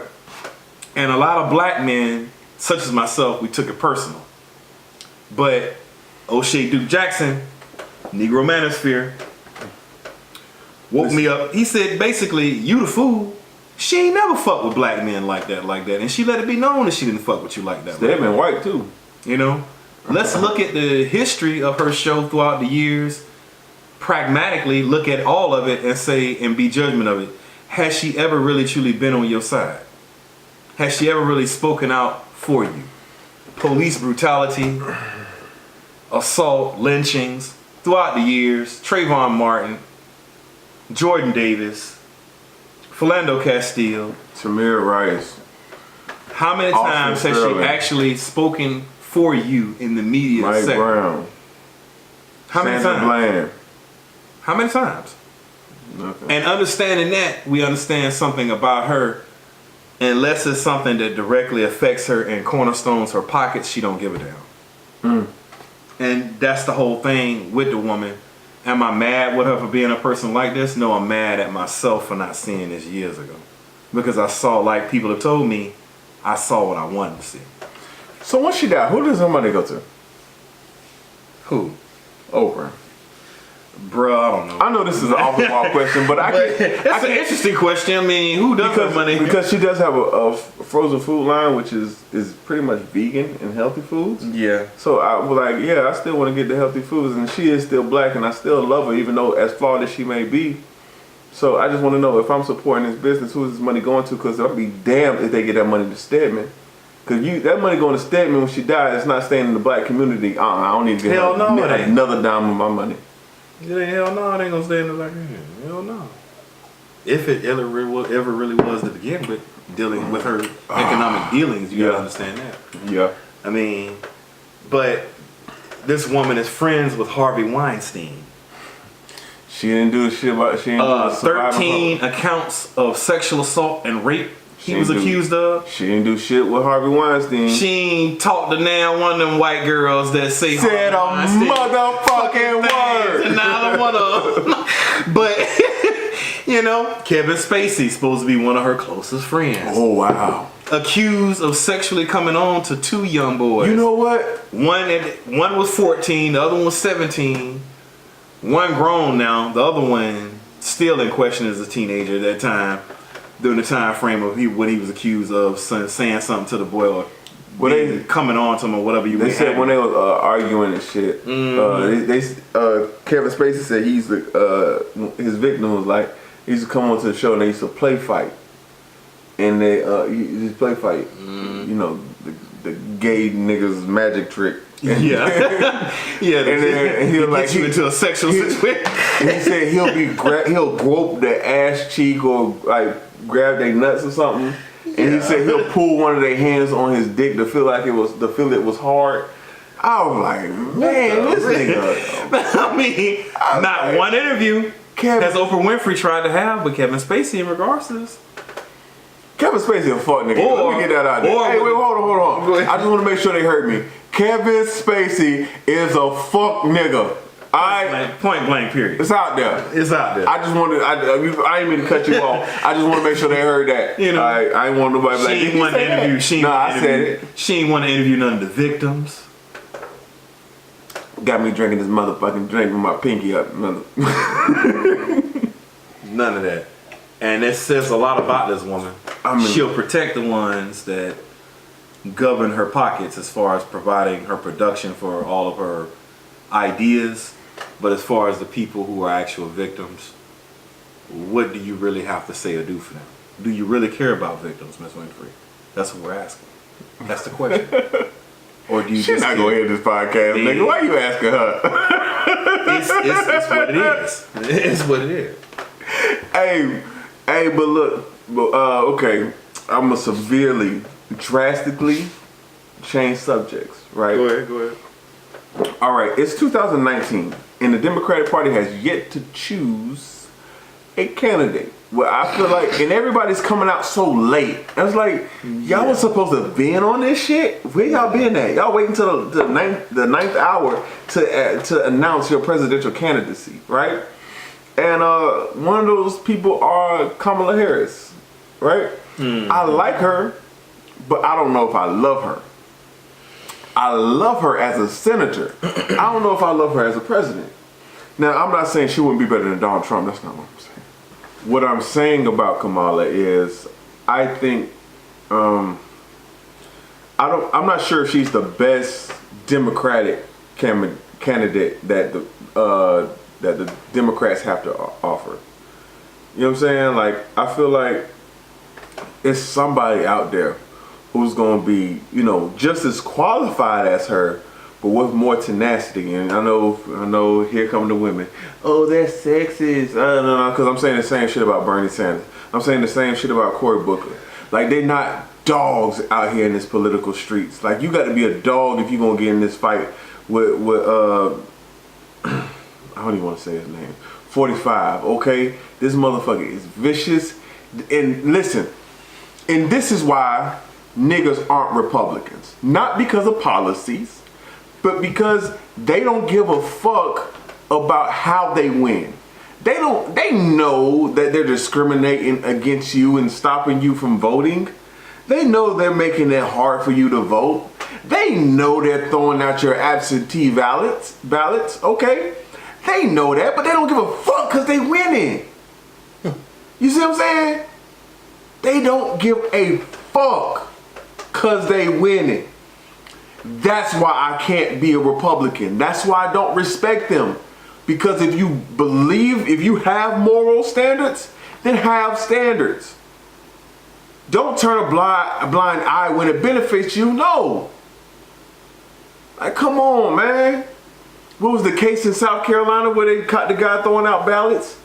And a lot of black men, such as myself, we took it personal. But O'Shea Duke Jackson, Negro Manosphere, woke me up. He said, basically, you the fool. She ain't never fucked with black men like that. And she let it be known that she didn't fuck with you like that. They've been white too. You know? Let's look at the history of her show throughout the years. Pragmatically look at all of it and say, and be judgment of it. Has she ever really truly been on your side? Has she ever really spoken out for you? Police brutality, assault, lynchings throughout the years. Trayvon Martin, Jordan Davis, Philando Castile, Tamir Rice. How many Austin times has she Sterling. actually spoken for you in the media Mike sector? Brown. How many Sandra times? Bland. How many times? Nothing. And understanding that, we understand something about her. Unless it's something that directly affects her and cornerstones her pockets, she don't give a damn. And that's the whole thing with the woman. Am I mad with her for being a person like this? No, I'm mad at myself for not seeing this years ago. Because I saw, like people have told me, I saw what I wanted to see. So once she died, who does her money go to? Who? Oprah. Bruh, I don't know. I know this is an off-the-wall question, but It's an interesting question. I mean, who does her money? Because she does have a frozen food line, which is pretty much vegan and healthy foods. Yeah. So I was like, yeah, I still want to get the healthy foods, and she is still black, and I still love her, even though as flawed as she may be. So I just want to know, if I'm supporting this business, who is this money going to? Because I'll be damned if they get that money to Stedman. Because that money going to Stedman when she died, it's not staying in the black community. I don't need to get Hell no, it ain't. another dime of my money. Hell no, it ain't gonna stay in the black community. Hell no. If it ever really was to begin with, dealing with her economic dealings, you gotta understand that. Yeah. I mean, but this woman is friends with Harvey Weinstein. She didn't do shit about. She didn't do 13 accounts of sexual assault and rape he was accused of. She didn't do shit with Harvey Weinstein. She ain't talked to now one of them white girls that say said a motherfucking word. And neither one of them. But you know, Kevin Spacey supposed to be one of her closest friends. Oh wow. Accused of sexually coming on to 2 young boys. You know what? One was 14, the other one was 17. One grown now, the other one still in question as a teenager at that time, during the time frame of when he was accused of saying something to the boy or coming on to him or whatever you They said when they was arguing and shit, Kevin Spacey said his victim was like, he used to come onto the show and they used to play fight. And they just play fight. You know, the gay niggas magic trick. Yeah. Yeah. And he'll like get you into a sexual situation. He said he'll grope the ass cheek or like grab their nuts or something. And he said he'll pull one of their hands on his dick to feel it was hard. I was like, man, this nigga. I mean, not one interview has Oprah Winfrey tried to have with Kevin Spacey in regards to this. Kevin Spacey a fuck nigga. Let me get that out there. Hey, wait, hold on. I just want to make sure they heard me. Kevin Spacey is a fuck nigga. Point blank, period. It's out there. It's out there. I just wanted. I ain't mean to cut you off. I just want to make sure they heard that. You know, I ain't want nobody She like. ain't want to interview. I said it. She ain't want to interview none of the victims. Got me drinking this motherfucking drink with my pinky up. None of that. And it says a lot about this woman. I mean, she'll protect the ones that govern her pockets as far as providing her production for all of her ideas. But as far as the people who are actual victims, what do you really have to say or do for them? Do you really care about victims, Ms. Winfrey? That's what we're asking. That's the question. Or do you she's not gonna hear this podcast, nigga. Why you asking her? It's what it is. It's what it is. Hey, but look, okay, I'm gonna severely, drastically change subjects, right? Go ahead. All right, it's 2019, and the Democratic Party has yet to choose a candidate. Well, I feel like, and everybody's coming out so late. I was like, y'all was supposed to been on this shit. Where y'all been at? Y'all waiting until the ninth hour to announce your presidential candidacy, right? And one of those people are Kamala Harris, right? I like her, but I don't know if I love her. I love her as a senator. I don't know if I love her as a president. Now, I'm not saying she wouldn't be better than Donald Trump. That's not what I'm saying. What I'm saying about Kamala is, I think, I'm not sure if she's the best Democratic candidate that the Democrats have to offer. You know what I'm saying? Like, I feel like it's somebody out there who's going to be, just as qualified as her, but with more tenacity. And I know, here come the women. Oh, they're sexist. No, because I'm saying the same shit about Bernie Sanders. I'm saying the same shit about Cory Booker. Like, they're not dogs out here in this political streets. Like, you got to be a dog if you're going to get in this fight with I don't even want to say his name. 45, okay? This motherfucker is vicious. And listen, and this is why niggas aren't Republicans. Not because of policies, but because they don't give a fuck about how they win. They know that they're discriminating against you and stopping you from voting. They know they're making it hard for you to vote. They know they're throwing out your absentee ballots, okay? They know that, but they don't give a fuck because they winning. You see what I'm saying? They don't give a fuck because they winning. That's why I can't be a Republican. That's why I don't respect them. Because if you have moral standards, then have standards. Don't turn a blind eye when it benefits you. No. Like, come on, man. What was the case in South Carolina where they caught the guy throwing out ballots?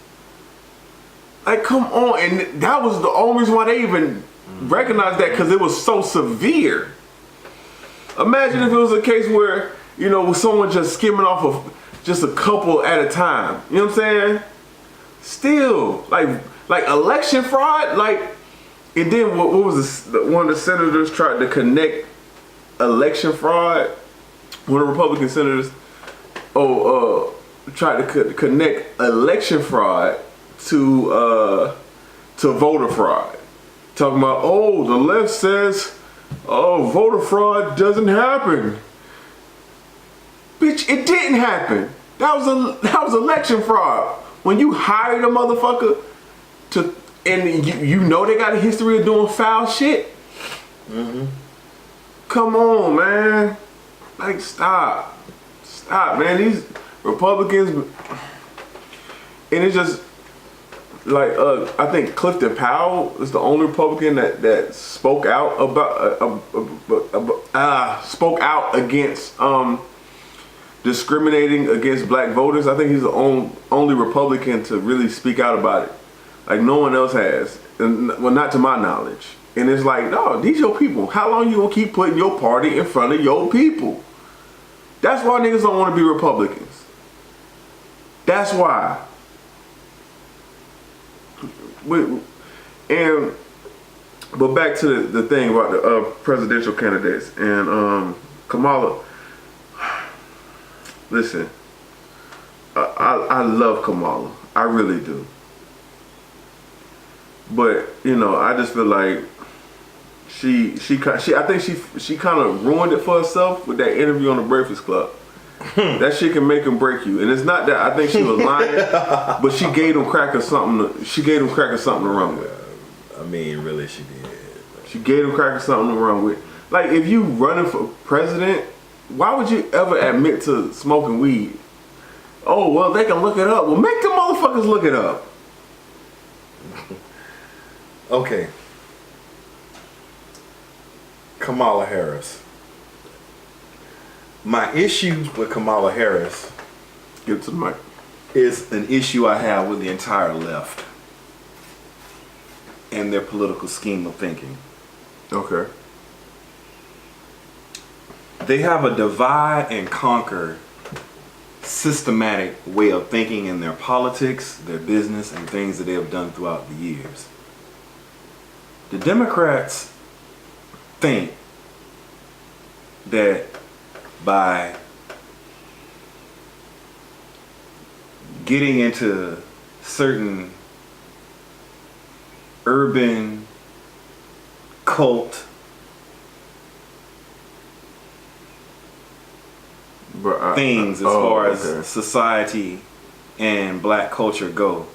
Like, come on. And that was the only reason why they even recognized that, because it was so severe. Imagine if it was a case where, with someone just skimming off of just a couple at a time. You know what I'm saying? Still, like election fraud, and then what was one of the senators tried to connect election fraud. One of the Republican senators, tried to connect election fraud to voter fraud. Talking about, the left says, voter fraud doesn't happen. Bitch, it didn't happen. That was election fraud. When you hired a motherfucker and you know they got a history of doing foul shit. Mm-hmm. Come on, man. Like, stop, man. These Republicans, and it's just like I think Clifton Powell is the only Republican that spoke out against discriminating against black voters. I think he's the only Republican to really speak out about it. Like, no one else has. Well, not to my knowledge. And it's like, no, these your people. How long you gonna keep putting your party in front of your people? That's why niggas don't want to be Republicans. That's why. But back to the thing about the presidential candidates and Kamala. listen, I love Kamala. I really do. But you know, I just feel like she I think she kind of ruined it for herself with that interview on the Breakfast Club. That shit can make and break you, and it's not that I think she was lying, but she gave them crackers something. She gave them crackers something to run with. I mean, really, she did. She gave them crackers something to run with. Like, if you running for president, why would you ever admit to smoking weed? Oh, well, they can look it up. Well, make the motherfuckers look it up. Okay. Kamala Harris. My issue with Kamala Harris Give it to the mic. is an issue I have with the entire left and their political scheme of thinking. Okay. They have a divide and conquer systematic way of thinking in their politics, their business, and things that they have done throughout the years. The Democrats think that by getting into certain urban cult things as far as society and black culture go,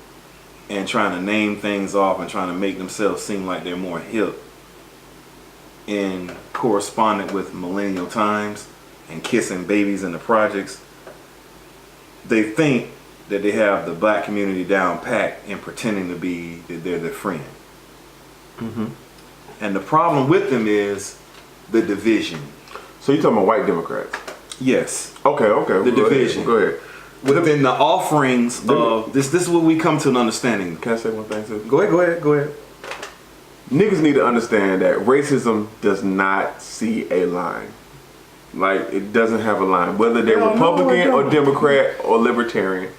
and trying to name things off and trying to make themselves seem like they're more hip and correspondent with millennial times and kissing babies in the projects. They think that they have the black community down pat and pretending to be that they're their friend. Mm-hmm. And the problem with them is the division. So you talking about white Democrats? Yes. Okay. The division. Go ahead. Within the offerings of this is what we come to an understanding. Can I say one thing too? Go ahead. Niggas need to understand that racism does not see a line. Like, it doesn't have a line. Whether they're Republican or Democrat or Libertarian,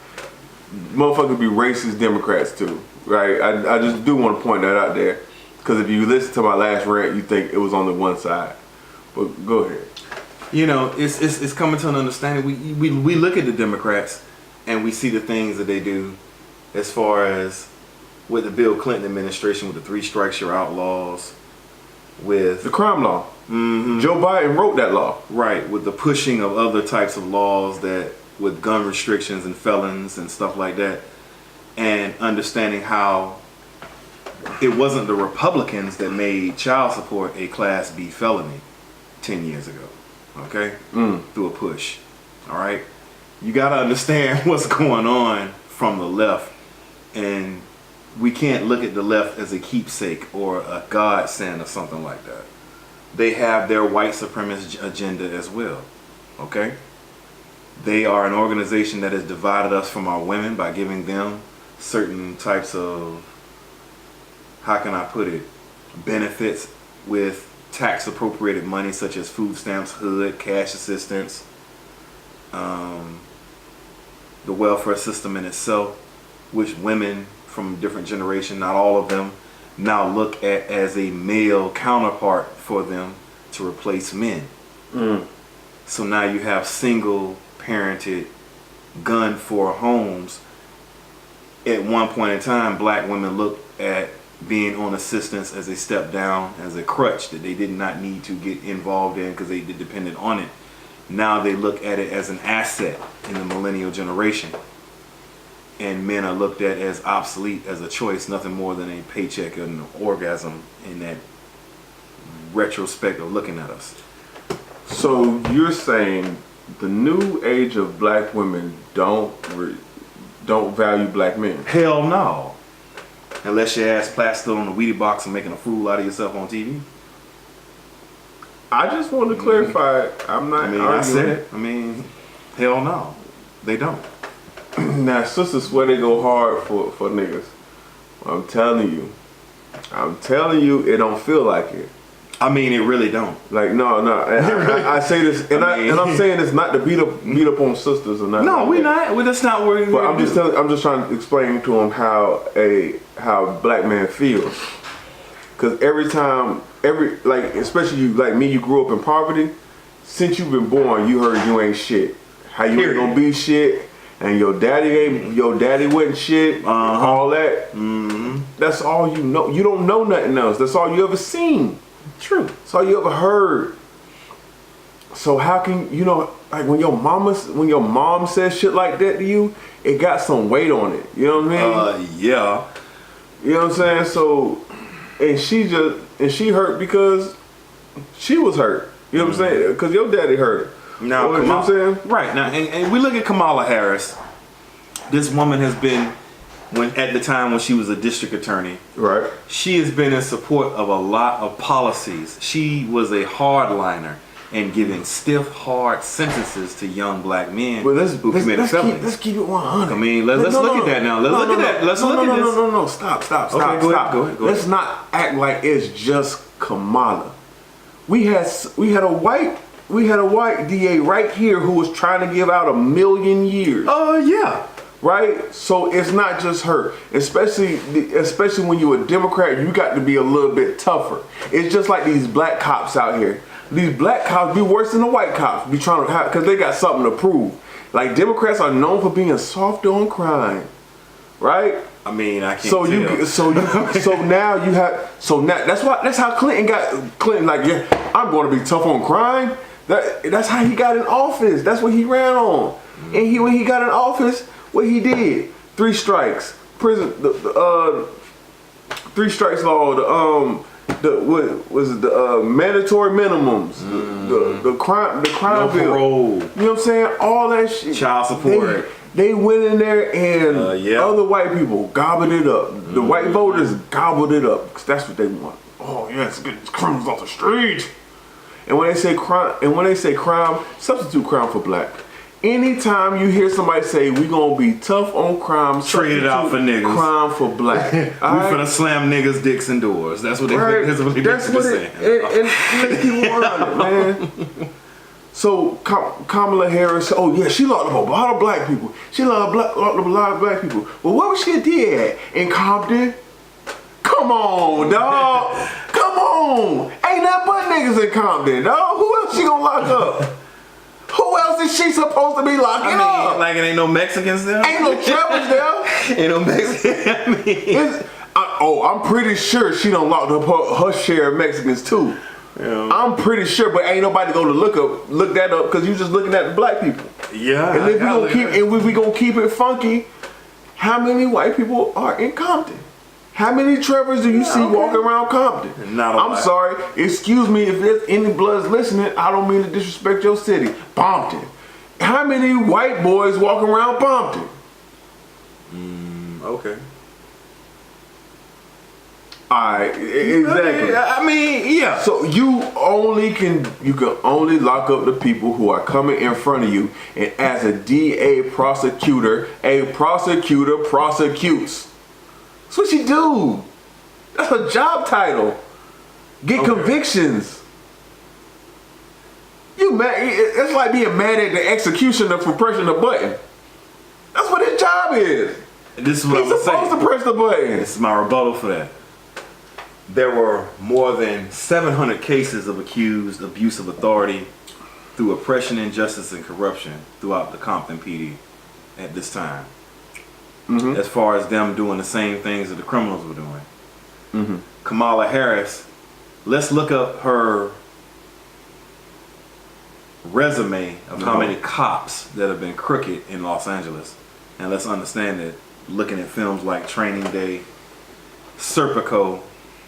motherfuckers be racist Democrats too, right? I just do want to point that out there, because if you listen to my last rant, you think it was on the one side. But go ahead. You know, it's coming to an understanding. We look at the Democrats and we see the things that they do, as far as with the Bill Clinton administration with the 3 strikes you're outlaws, with The crime law. Mm-hmm. Joe Biden wrote that law. Right, with the pushing of other types of laws that with gun restrictions and felons and stuff like that, and understanding how it wasn't the Republicans that made child support a Class B felony 10 years ago, okay? Through a push, all right? You got to understand what's going on from the left, and we can't look at the left as a keepsake or a godsend or something like that. They have their white supremacist agenda as well, okay? They are an organization that has divided us from our women by giving them certain types of, how can I put it, benefits with tax appropriated money, such as food stamps, HUD, cash assistance, the welfare system in itself, which women from a different generation, not all of them, now look at as a male counterpart for them to replace men. So now you have single parented gun for homes. At one point in time, black women looked at being on assistance as a step down, as a crutch that they did not need to get involved in because they depended on it. Now they look at it as an asset in the millennial generation. And men are looked at as obsolete, as a choice, nothing more than a paycheck and an orgasm in that retrospect of looking at us. So you're saying the new age of black women don't value black men? Hell no. Unless your ass plastered on a Wheatie box and making a fool out of yourself on TV. I just want to clarify. I'm not arguing. I said it. Hell no. They don't. Now, sisters swear they go hard for niggas. I'm telling you, it don't feel like it. It really don't. Like, no. I say this, and I'm saying this not to beat up on sisters or nothing. No, like we that. not. That's not where. But I'm just trying to explain to them how a black man feels. Because especially you, like me, you grew up in poverty. Since you've been born, you heard you ain't shit. how you ain't Period. gonna be shit, and your daddy wasn't shit, all that. That's all you know. You don't know nothing else. That's all you ever seen. True. That's all you ever heard. So how can like when your mom says shit like that to you, it got some weight on it. You know what I mean? Yeah. You know what I'm saying? So, and she hurt because she was hurt. You know what I'm saying? Because your daddy hurt her. Now, you know what I'm saying? Right now, and we look at Kamala Harris. This woman has been, at the time when she was a district attorney, Right. she has been in support of a lot of policies. She was a hardliner and giving stiff, hard sentences to young black men who committed felonies. Let's keep it 100. I mean, let's look at that now. Let's look at that. Let's look at this. No. Stop. Go ahead. Let's not act like it's just Kamala. We had a white DA right here who was trying to give out 1 million years. Oh yeah. Right? So it's not just her. Especially when you're a Democrat, you got to be a little bit tougher. It's just like these black cops out here. These black cops be worse than the white cops. Be trying to have, because they got something to prove. Like Democrats are known for being soft on crime. Right? I mean, I can't So now that's how Clinton like, yeah, I'm going to be tough on crime. That's how he got in office. That's what he ran on. And when he got in office, what he did, 3 strikes, prison, 3 strikes law, the mandatory minimums, the crime no bill, parole. you know what I'm saying? All that shit. Child support. They went in there and other white people gobbled it up. The white voters gobbled it up because that's what they want. Oh yes, get these criminals off the street. And when they say crime, substitute crime for black. Anytime you hear somebody say we gonna be tough on crime, trade it out for niggas. Crime for black. We finna slam niggas dicks and doors. That's what they That's what saying. And let's keep on it, man. So Kamala Harris, oh yeah, she locked up a lot of black people. She locked up a lot of black people. But what was she did in Compton? Come on, dog. Come on. Ain't nothing but niggas in Compton, dog. Who else she gonna lock up? Who else is she supposed to be locking up? Like it ain't no Mexicans there? Ain't no Trevor's there. Ain't no Mexicans. I'm pretty sure she done locked up her share of Mexicans too. Yeah. I'm pretty sure, but ain't nobody go to look that up because you just looking at the black people. Yeah. And if we gonna keep it funky, how many white people are in Compton? How many Trevors do you see walking around Compton? Not a lot. I'm sorry. Excuse me if there's any bloods listening. I don't mean to disrespect your city. Bompton. How many white boys walking around Bompton? Okay. Alright, exactly. I mean, yeah. So you can only lock up the people who are coming in front of you, and as a DA prosecutor prosecutes. That's what she do. That's her job title. Get convictions. You mad? It's like being mad at the executioner for pressing the button. That's what his job is. This is what He's I'm supposed saying. to press the button. This is my rebuttal for that. There were more than 700 cases of accused abuse of authority through oppression, injustice, and corruption throughout the Compton PD at this time. As far as them doing the same things that the criminals were doing. Kamala Harris, let's look up her resume of how many cops that have been crooked in Los Angeles. And let's understand that looking at films like Training Day, Serpico,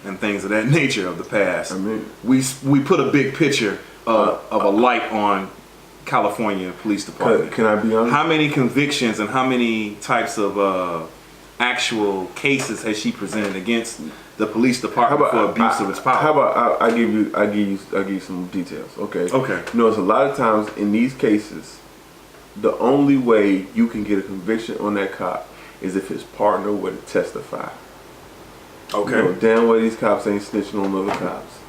and things of that nature of the past, I mean, we put a big picture of a light on California Police Department. Can I be honest? How many convictions and how many types of actual cases has she presented against the police department for abuse of its power? How about I give you some details? Okay. Okay. You know, it's a lot of times in these cases, the only way you can get a conviction on that cop is if his partner were to testify. Okay. You know, damn well these cops ain't snitching on other cops.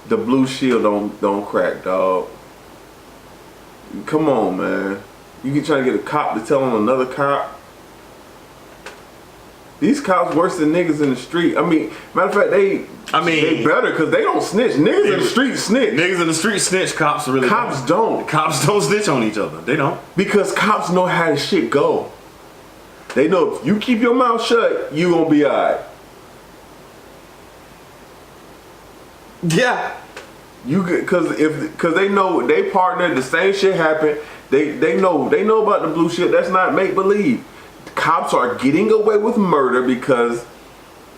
The blue shield don't crack, dog. Come on, man. You can try to get a cop to tell on another cop. These cops worse than niggas in the street. I mean, matter of fact, they better because they don't snitch. Niggas in the street snitch. Niggas in the street snitch. Cops really Cops don't. Cops don't snitch on each other. They don't. Because cops know how the shit go. They know if you keep your mouth shut, you gonna be alright. Yeah. You because they know they partner, the same shit happened. They know about the blue shit. That's not make believe. Cops are getting away with murder because,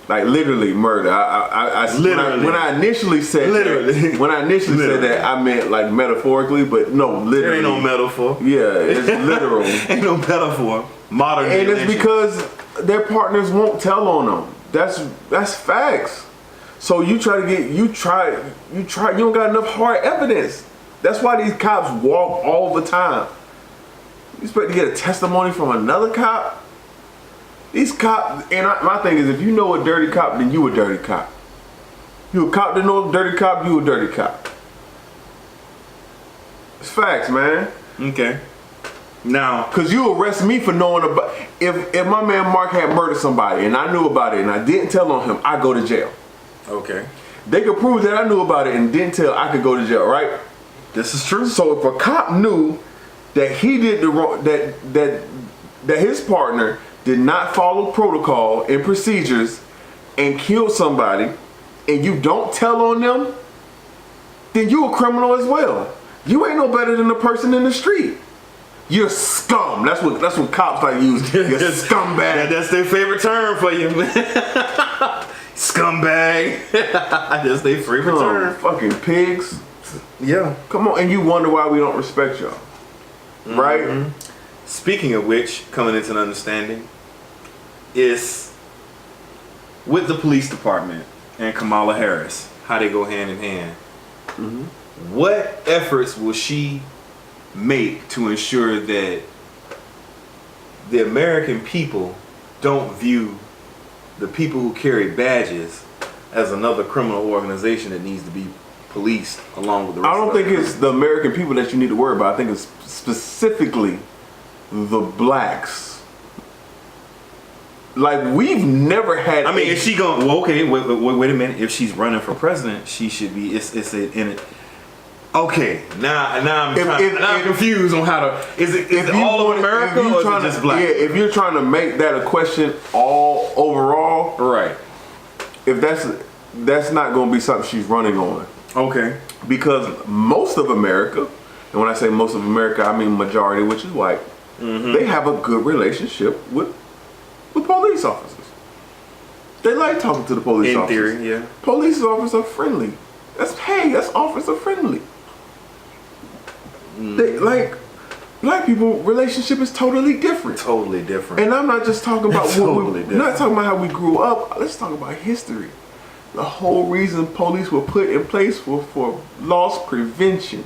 like, literally murder. When I initially said that, I meant like metaphorically, but no, literally. There ain't no metaphor. Yeah, it's literal. Ain't no metaphor. Modern. And it's because their partners won't tell on them. That's facts. So you don't got enough hard evidence. That's why these cops walk all the time. You expect to get a testimony from another cop? These cops, my thing is, if you know a dirty cop, then you a dirty cop. You a cop that know a dirty cop, you a dirty cop. It's facts, man. Okay. Now, cause you arrest me for knowing about. If my man Mark had murdered somebody and I knew about it and I didn't tell on him, I go to jail. Okay. They could prove that I knew about it and didn't tell. I could go to jail, right? This is true. So if a cop knew that he did the wrong, that his partner did not follow protocol and procedures and killed somebody, and you don't tell on them, then you a criminal as well. You ain't no better than the person in the street. You're scum. That's what cops like use. You're scumbag. That's their favorite term for you, man. Scumbag. That's their favorite term. Fucking pigs. Yeah. Come on, and you wonder why we don't respect y'all, right? Mm-hmm. Speaking of which, coming into an understanding, is with the police department and Kamala Harris, how they go hand in hand. Mm-hmm. What efforts will she make to ensure that the American people don't view the people who carry badges as another criminal organization that needs to be policed along with the rest I don't of think it's the American people that you need to worry about. I think it's specifically the blacks. Like, we've never had. I mean, if she going, well, okay, wait a minute. If she's running for president, she should be. Okay, now I'm confused on how to. Is it all of America or is it just black? Yeah, if you're trying to make that a question all overall, right? If that's not going to be something she's running on. Okay. Because most of America, and when I say most of America, I mean majority, which is white, they have a good relationship with police officers. They like talking to the police officers. In theory, yeah. Police officers are friendly. That's officer friendly. They, like, black people relationship is totally different. Totally different. And I'm not just talking about not talking about how we grew up. Let's talk about history. The whole reason police were put in place for loss prevention.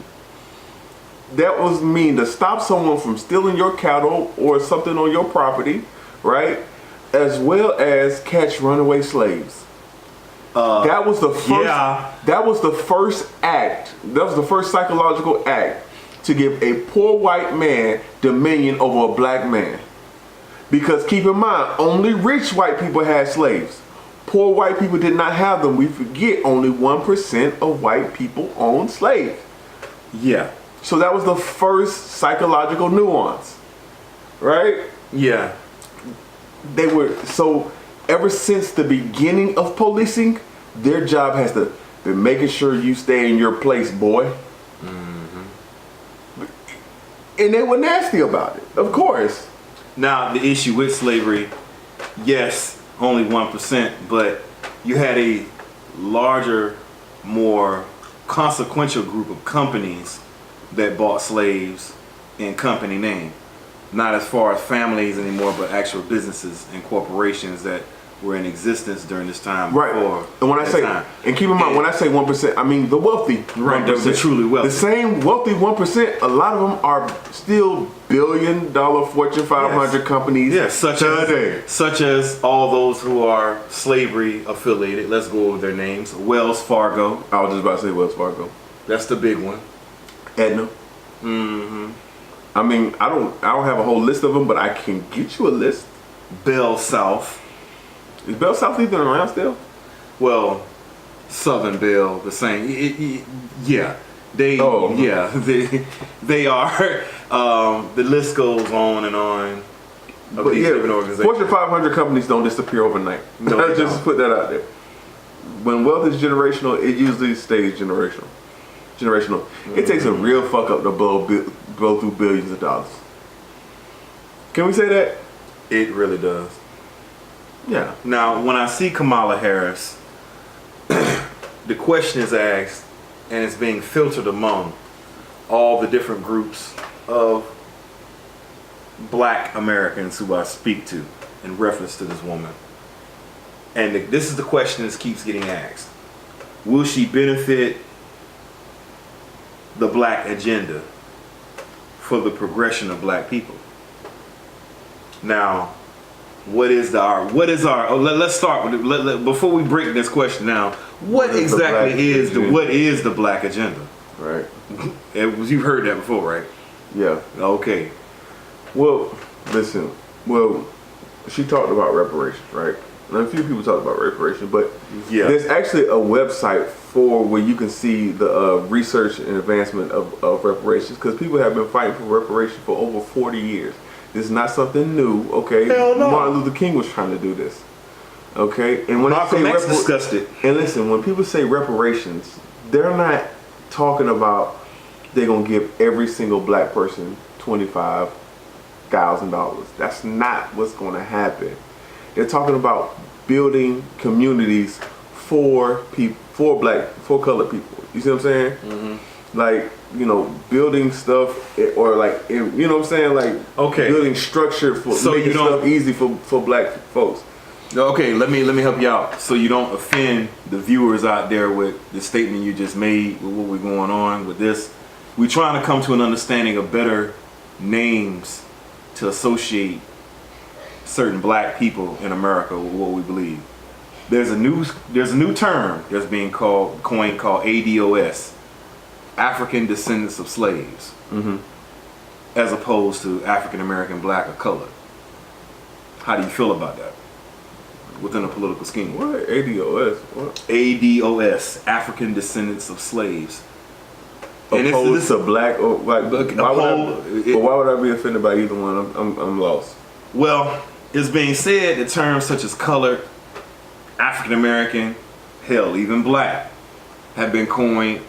That was mean to stop someone from stealing your cattle or something on your property, right? As well as catch runaway slaves. That was the first. Yeah. That was the first act. That was the first psychological act to give a poor white man dominion over a black man. Because keep in mind, only rich white people had slaves. Poor white people did not have them. We forget only 1% of white people owned slaves. Yeah. So that was the first psychological nuance, right? Yeah. They were, so ever since the beginning of policing, their job has to be making sure you stay in your place, boy. Mm-hmm. And they were nasty about it, of course. Now, the issue with slavery, yes, only 1%, but you had a larger, more consequential group of companies that bought slaves in company name. Not as far as families anymore, but actual businesses and corporations that were in existence during this time. Right. And when I say, and keep in mind, when I say 1%, I mean the wealthy. Right, the truly wealthy. The same wealthy 1%, a lot of them are still billion-dollar Fortune 500 companies. Yes, such as all those who are slavery affiliated. Let's go over their names. Wells Fargo. I was just about to say Wells Fargo. That's the big one. Aetna. Mm-hmm. I mean, I don't have a whole list of them, but I can get you a list. Bell South. Is Bell South even around still? Well, Southern Bell, the same. Yeah, they they are. The list goes on and on. Of these different organizations. Fortune 500 companies don't disappear overnight. No, just put that out there. When wealth is generational, it usually stays generational. It takes a real fuck up to blow through billions of dollars. Can we say that? It really does. Yeah. Now, when I see Kamala Harris, the question is asked, and it's being filtered among all the different groups of Black Americans who I speak to in reference to this woman. And this is the question that keeps getting asked. Will she benefit the Black agenda for the progression of Black people? Now, let's start with it. Before we break this question down, what exactly is the Black agenda? Right. You've heard that before, right? Yeah. Okay. Well, listen. Well, she talked about reparations, right? And a few people talked about reparations, but there's actually a website for where you can see the research and advancement of reparations, because people have been fighting for reparations for over 40 years. This is not something new, okay? Hell no. Martin Luther King was trying to do this, okay? And when Malcolm X discussed it. And listen, when people say reparations, they're not talking about they're gonna give every single Black person $25,000. That's not what's gonna happen. They're talking about building communities for people, for colored people. You see what I'm saying? Mm-hmm. Like, building stuff, or like, you know what I'm saying? Like, building structure for making stuff easy for Black folks. Okay, let me help you out, so you don't offend the viewers out there with the statement you just made, with what we're going on with this. We're trying to come to an understanding of better names to associate certain Black people in America with what we believe. There's a new term that's being coined called ADOS, African Descendants of Slaves, as opposed to African American, Black, or colored. How do you feel about that within a political scheme? What? ADOS? What? ADOS, African Descendants of Slaves. Opposed to Black, or like, why would I be offended by either one? I'm lost. Well, it's being said that terms such as colored, African American, hell, even Black, have been coined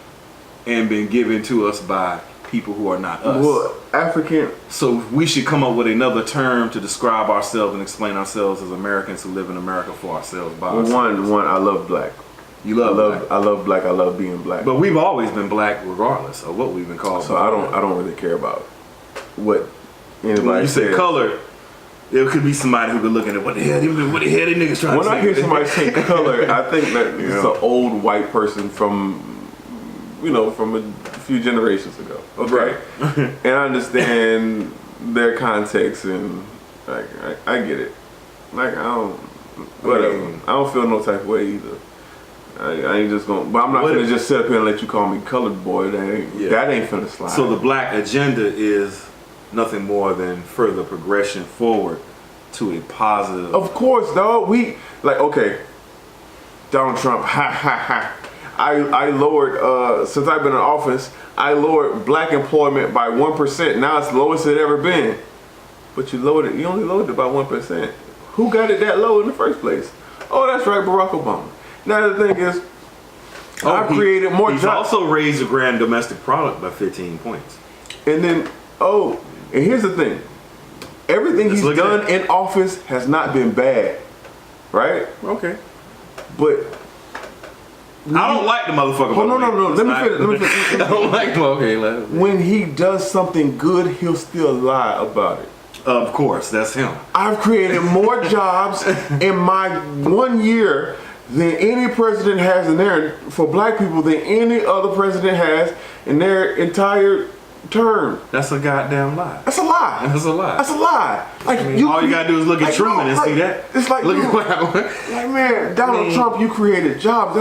and been given to us by people who are not us. Well, African. So we should come up with another term to describe ourselves and explain ourselves as Americans who live in America for ourselves. One, I love Black. You love Black. I love Black. I love being Black. But we've always been Black, regardless of what we've been called. So I don't really care about what anybody. When you say colored, there could be somebody who could look at it. What the hell? What the hell? These niggas trying to say? When I hear somebody say color, I think that it's an old white person from a few generations ago. Okay. Right. And I understand their context, and like I get it. Like I don't feel no type of way either. I ain't just gonna, but I'm not gonna just sit up here and let you call me colored boy. That ain't finna slide. So the Black agenda is nothing more than further progression forward to a positive. Of course, dog. Donald Trump. I lowered since I've been in office. I lowered Black employment by 1%. Now it's the lowest it ever been. But you only lowered it by 1%. Who got it that low in the first place? Oh, that's right, Barack Obama. Now the thing is, I've created more jobs. He's also raised the grand domestic product by 15 points. And then, and here's the thing. Everything he's done in office has not been bad, right? Okay. But I don't like the motherfucker. Oh, no. Let me finish. I don't like him. Okay, when he does something good, he'll still lie about it. Of course, that's him. I've created more jobs in my 1 year than any president has for Black people than any other president has in their entire term. That's a goddamn lie. That's a lie. That's a lie. That's a lie. Like all you gotta do is look at Truman and see that. It's like, look at what happened. Like, man, Donald Trump, you created jobs.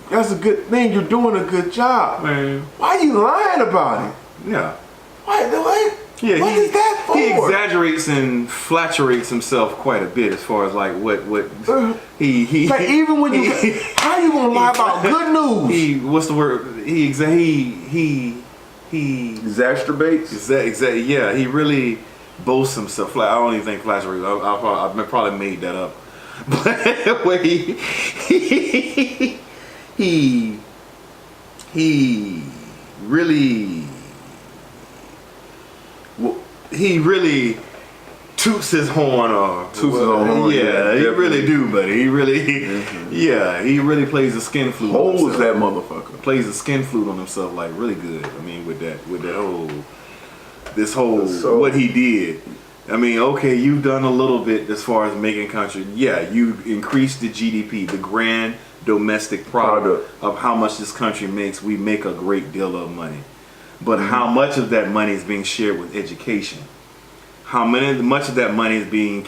That's a good thing. You're doing a good job. Man, why are you lying about it? Yeah. Why? Yeah, What is that for? He exaggerates and flatulates himself quite a bit as far as like what he like even when you how you gonna lie about good news? He what's the word? He exacerbates. Yeah, he really boasts himself. I don't even think flatulate. I probably made that up. But when he really toots his horn off. Yeah, he really do, buddy. He really, yeah, he really plays the skin flute. Holds that motherfucker. Plays the skin flute on himself like really good. I mean, with that whole what he did. I mean, okay, you've done a little bit as far as making country. Yeah, you increased the GDP, the grand domestic product of how much this country makes. We make a great deal of money. But how much of that money is being shared with education? Much of that money is being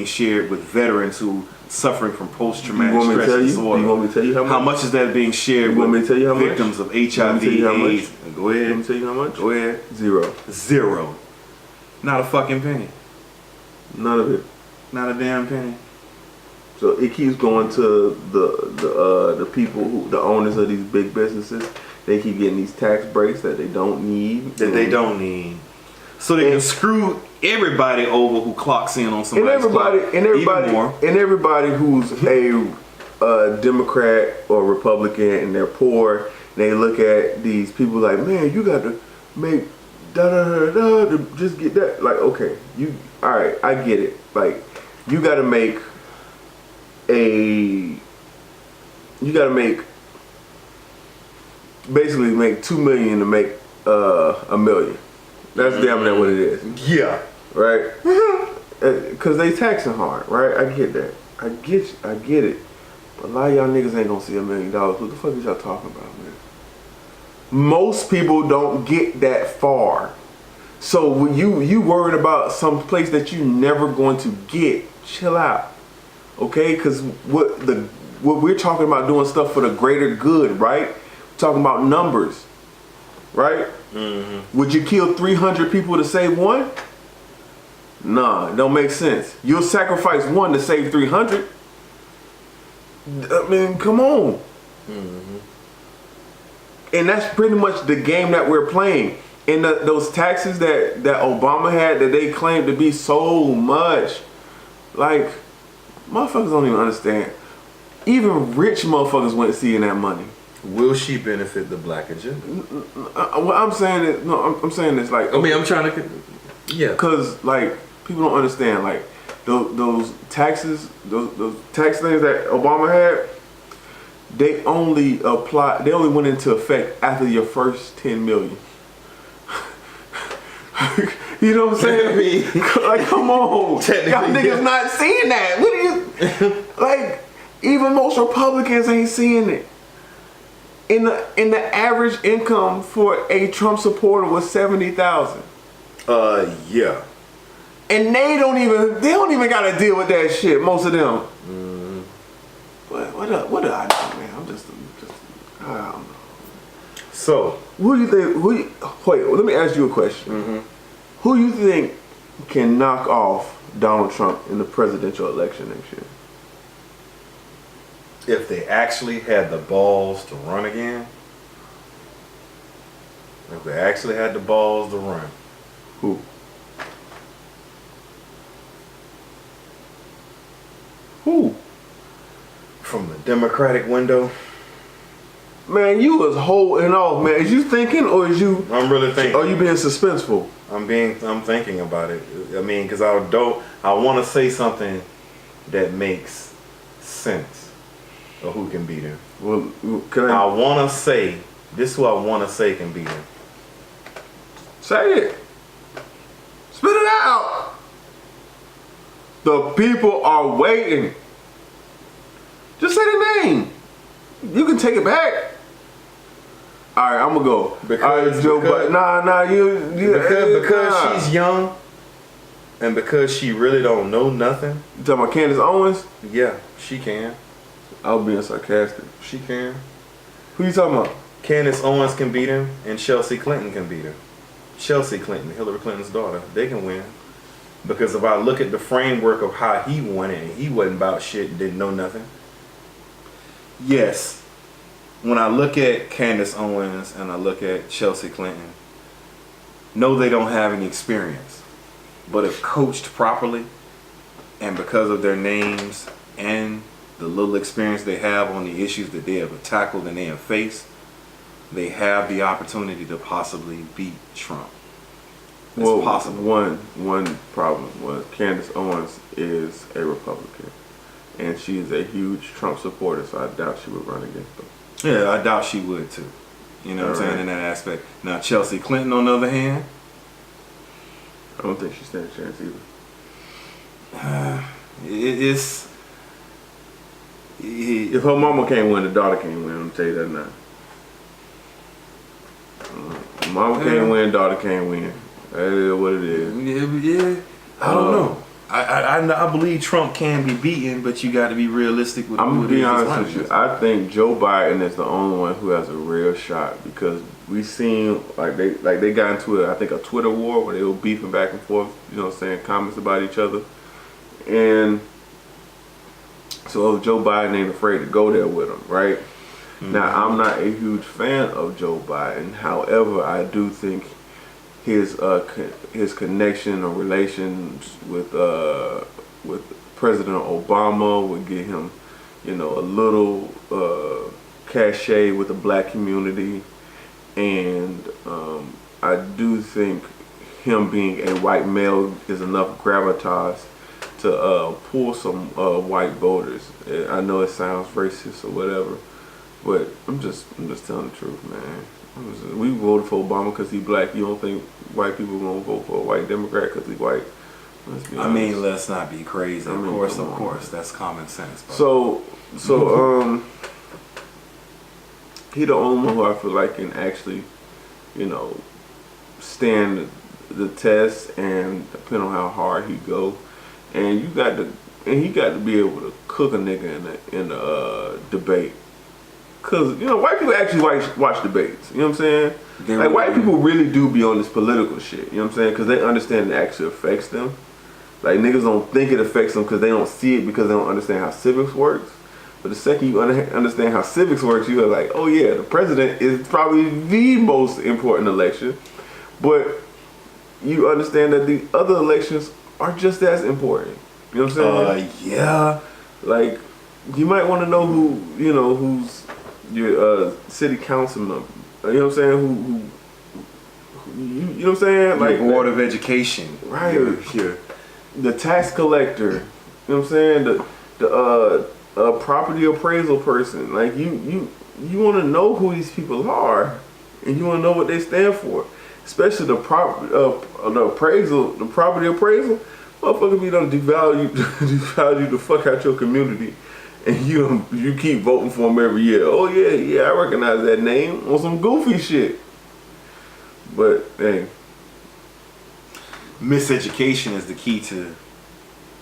shared with veterans who suffering from post-traumatic stress disorder? You want me to tell you how much? How much is that being shared with victims of HIV, AIDS? Go ahead. Let me tell you how much? Go ahead. Zero. Not a fucking penny. None of it. Not a damn penny. So it keeps going to the people the owners of these big businesses. They keep getting these tax breaks that they don't need. So they can screw everybody over who clocks in on somebody's clock. And everybody who's a Democrat or Republican and they're poor, they look at these people like, man, you got to make to just get that. Like, okay, all right, I get it. Like, you got to make basically make $2 million to make $1 million. That's damn near what it is. Yeah. Right? Because they taxing hard, right? I get that. I get it. But a lot of y'all niggas ain't gonna see $1 million. What the fuck is y'all talking about, man? Most people don't get that far. So when you worried about some place that you never going to get, chill out. Okay? Because what we're talking about doing stuff for the greater good, right? We're talking about numbers. Right? Mm-hmm. Would you kill 300 people to save one? Nah, it don't make sense. You'll sacrifice one to save 300. I mean, come on. Mm-hmm. And that's pretty much the game that we're playing. And those taxes that Obama had that they claimed to be so much, like, motherfuckers don't even understand. Even rich motherfuckers went seeing that money. Will she benefit the black agenda? What I'm saying is, I'm saying this like. I mean, I'm trying to. Yeah. Because like people don't understand like those taxes, those tax things that Obama had. They only went into effect after your first 10 million. You know what I'm saying? I mean, like, come on, y'all niggas not seeing that. What are you like? Even most Republicans ain't seeing it. In the average income for a Trump supporter was $70,000. Yeah. And they don't even gotta deal with that shit. Most of them. Mm. What do I do, man? I'm just I don't know. So who do you think? Wait, let me ask you a question. Mm-hmm. Who do you think can knock off Donald Trump in the presidential election next year? If they actually had the balls to run again. If they actually had the balls to run. Who? Who? From the Democratic window. Man, you was holding off, man. Is you thinking or is you? I'm really thinking. Are you being suspenseful? I'm thinking about it. I mean, because I want to say something that makes sense of who can beat him. Well, I want to say this is who I want to say can beat him. Say it. Spit it out. The people are waiting. Just say the name. You can take it back. All right, I'm gonna go. Because she's young, and because she really don't know nothing. You talking about Candace Owens? Yeah, she can. I was being sarcastic. She can. Who you talking about? Candace Owens can beat him, and Chelsea Clinton can beat him. Chelsea Clinton, Hillary Clinton's daughter, they can win. Because if I look at the framework of how he won it, and he wasn't about shit, didn't know nothing. Yes, when I look at Candace Owens and I look at Chelsea Clinton, no, they don't have any experience. But if coached properly, and because of their names and the little experience they have on the issues that they have tackled and they have faced, they have the opportunity to possibly beat Trump. It's possible. One problem was Candace Owens is a Republican, and she is a huge Trump supporter, so I doubt she would run against him. Yeah, I doubt she would too. You know what I'm saying, in that aspect. Now, Chelsea Clinton, on the other hand, I don't think she stands a chance either. If her mama can't win, the daughter can't win. I'm gonna tell you that now. Mama can't win, daughter can't win. That is what it is. Yeah, I don't know. I believe Trump can be beaten, but you got to be realistic with. I'm gonna be honest with you. I think Joe Biden is the only one who has a real shot, because we seen they got into I think a Twitter war where they were beefing back and forth, you know, saying comments about each other, and so Joe Biden ain't afraid to go there with him, right? Mm-hmm. Now, I'm not a huge fan of Joe Biden. However, I do think his connection or relations with President Obama would get him, you know, a little cachet with the black community, and I do think him being a white male is enough gravitas to pull some white voters. I know it sounds racist or whatever, but I'm just telling the truth, man. We voted for Obama because he's black. You don't think white people gonna vote for a white Democrat because he's white? I mean, let's not be crazy. Of course, that's common sense. Bro. So, he the only one who I feel like can actually, you know, stand the test, and depending on how hard he go, and he got to be able to cook a nigga in the debate. Cause you know, white people actually watch debates. You know what I'm saying? Like white people really do be on this political shit. You know what I'm saying? Cause they understand it actually affects them. Like niggas don't think it affects them because they don't see it, because they don't understand how civics works. But the second you understand how civics works, you are like, oh yeah, the president is probably the most important election. But you understand that the other elections are just as important. You know what I'm saying? Yeah. Like you might want to know who's your city councilman, you know what I'm saying? Who you know what I'm saying? Like Board of Education, right? The tax collector, you know what I'm saying? The property appraisal person. Like you want to know who these people are, and you want to know what they stand for. Especially the property appraisal. Motherfucker, be done devalue the fuck out your community. And you keep voting for him every year. Oh yeah, I recognize that name on some goofy shit. But hey, miseducation is the key to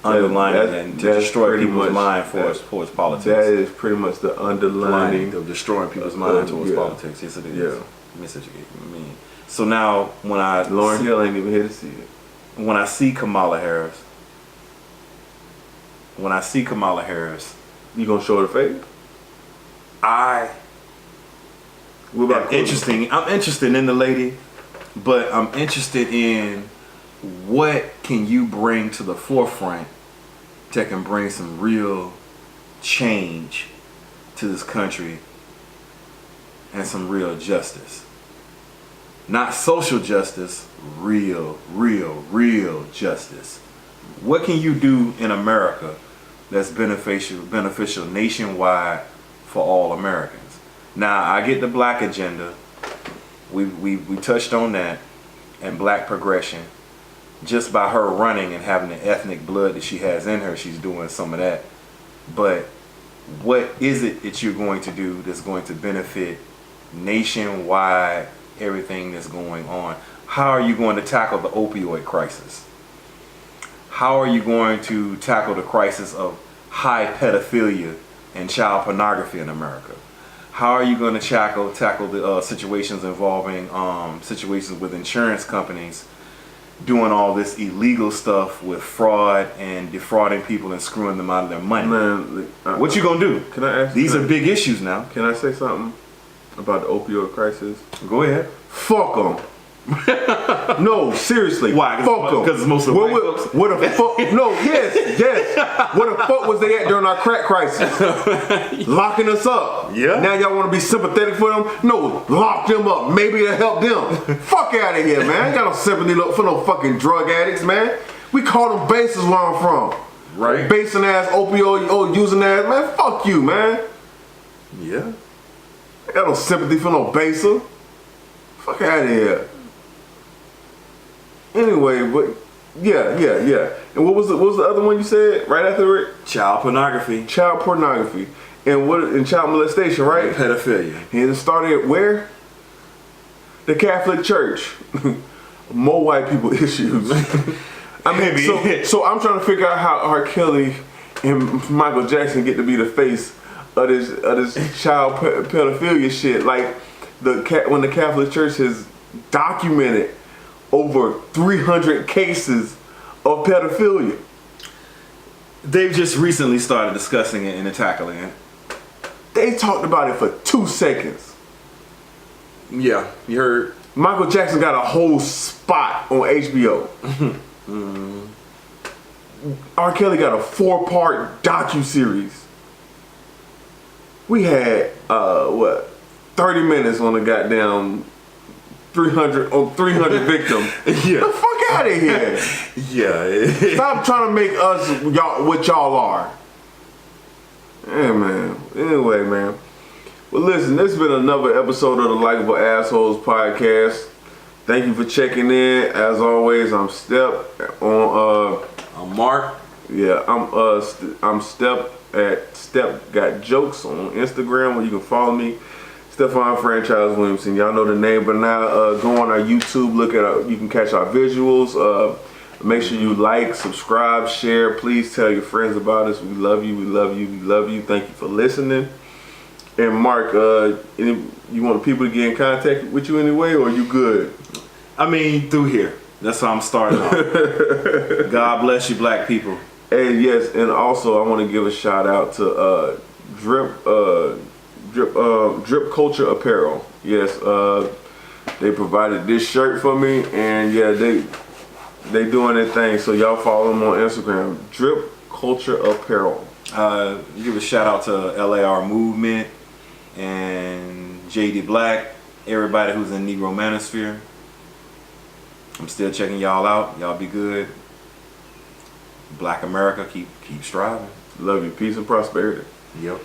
underlining and to destroy people's mind towards politics. That is pretty much the underlining of destroying people's mind towards politics. Yes, it is. Yeah, miseducation. I mean, so now when Lauryn Hill ain't even here to see it. When I see Kamala Harris. You gonna show her the face? I'm interested in the lady, but I'm interested in what can you bring to the forefront that can bring some real change to this country and some real justice. Not social justice, real justice. What can you do in America that's beneficial nationwide for all Americans? Now, I get the black agenda. We touched on that, and black progression. Just by her running and having the ethnic blood that she has in her, she's doing some of that. But what is it that you're going to do that's going to benefit nationwide, everything that's going on? How are you going to tackle the opioid crisis? How are you going to tackle the crisis of high pedophilia and child pornography in America? how are you going to tackle the situations involving situations with insurance companies doing all this illegal stuff with fraud and defrauding people and screwing them out of their money? Man, What you gonna do? Can I ask? These are big issues now. Can I say something about the opioid crisis? Go ahead. Fuck them. No, seriously. Why? Fuck them. Because it's mostly white folks? What the fuck? No, yes. What the fuck was they at during our crack crisis? Locking us up. Yeah. Now y'all want to be sympathetic for them? No, lock them up. Maybe it'll help them. Fuck out of here, man. I ain't got no sympathy for no fucking drug addicts, man. We call them bases where I'm from. Right. Basing ass, opioid using ass, man. Fuck you, man. Yeah. I got no sympathy for no baser. Fuck out of here. Anyway, but yeah. And what was the other one you said right after it? Child pornography. Child pornography. And child molestation, right? Pedophilia. And it started where? The Catholic Church. More white people issues. I mean, so I'm trying to figure out how R. Kelly and Michael Jackson get to be the face of this child pedophilia shit. Like when the Catholic Church has documented over 300 cases of pedophilia. They've just recently started discussing it and tackling it. They talked about it for 2 seconds. Yeah, you heard. Michael Jackson got a whole spot on HBO. R. Kelly got a 4-part docuseries. We had 30 minutes on the goddamn 300 victims. Yeah. The fuck out of here. Yeah. Stop trying to make us what y'all are. Yeah, man. Anyway, man. Well, listen, this has been another episode of the Likeable Assholes podcast. Thank you for checking in. As always, I'm Step I'm Mark. Yeah, I'm Step at Step Got Jokes on Instagram, where you can follow me. Stefan Franchise Williamson. Y'all know the name, but now go on our YouTube. Look at you can catch our visuals. Make sure you like, subscribe, share. Please tell your friends about us. We love you. We love you. We love you. Thank you for listening. And Mark, you want people to get in contact with you anyway, or you good? I mean, through here. That's how I'm starting off. God bless you, black people. And yes, and also I want to give a shout out to Drip Culture Apparel. Yes, they provided this shirt for me, and yeah, they doing their thing. So y'all follow them on Instagram, Drip Culture Apparel. Give a shout out to LAR Movement and JD Black, everybody who's in Negro Manosphere. I'm still checking y'all out. Y'all be good. Black America, keep striving. Love you. Peace and prosperity. Yep.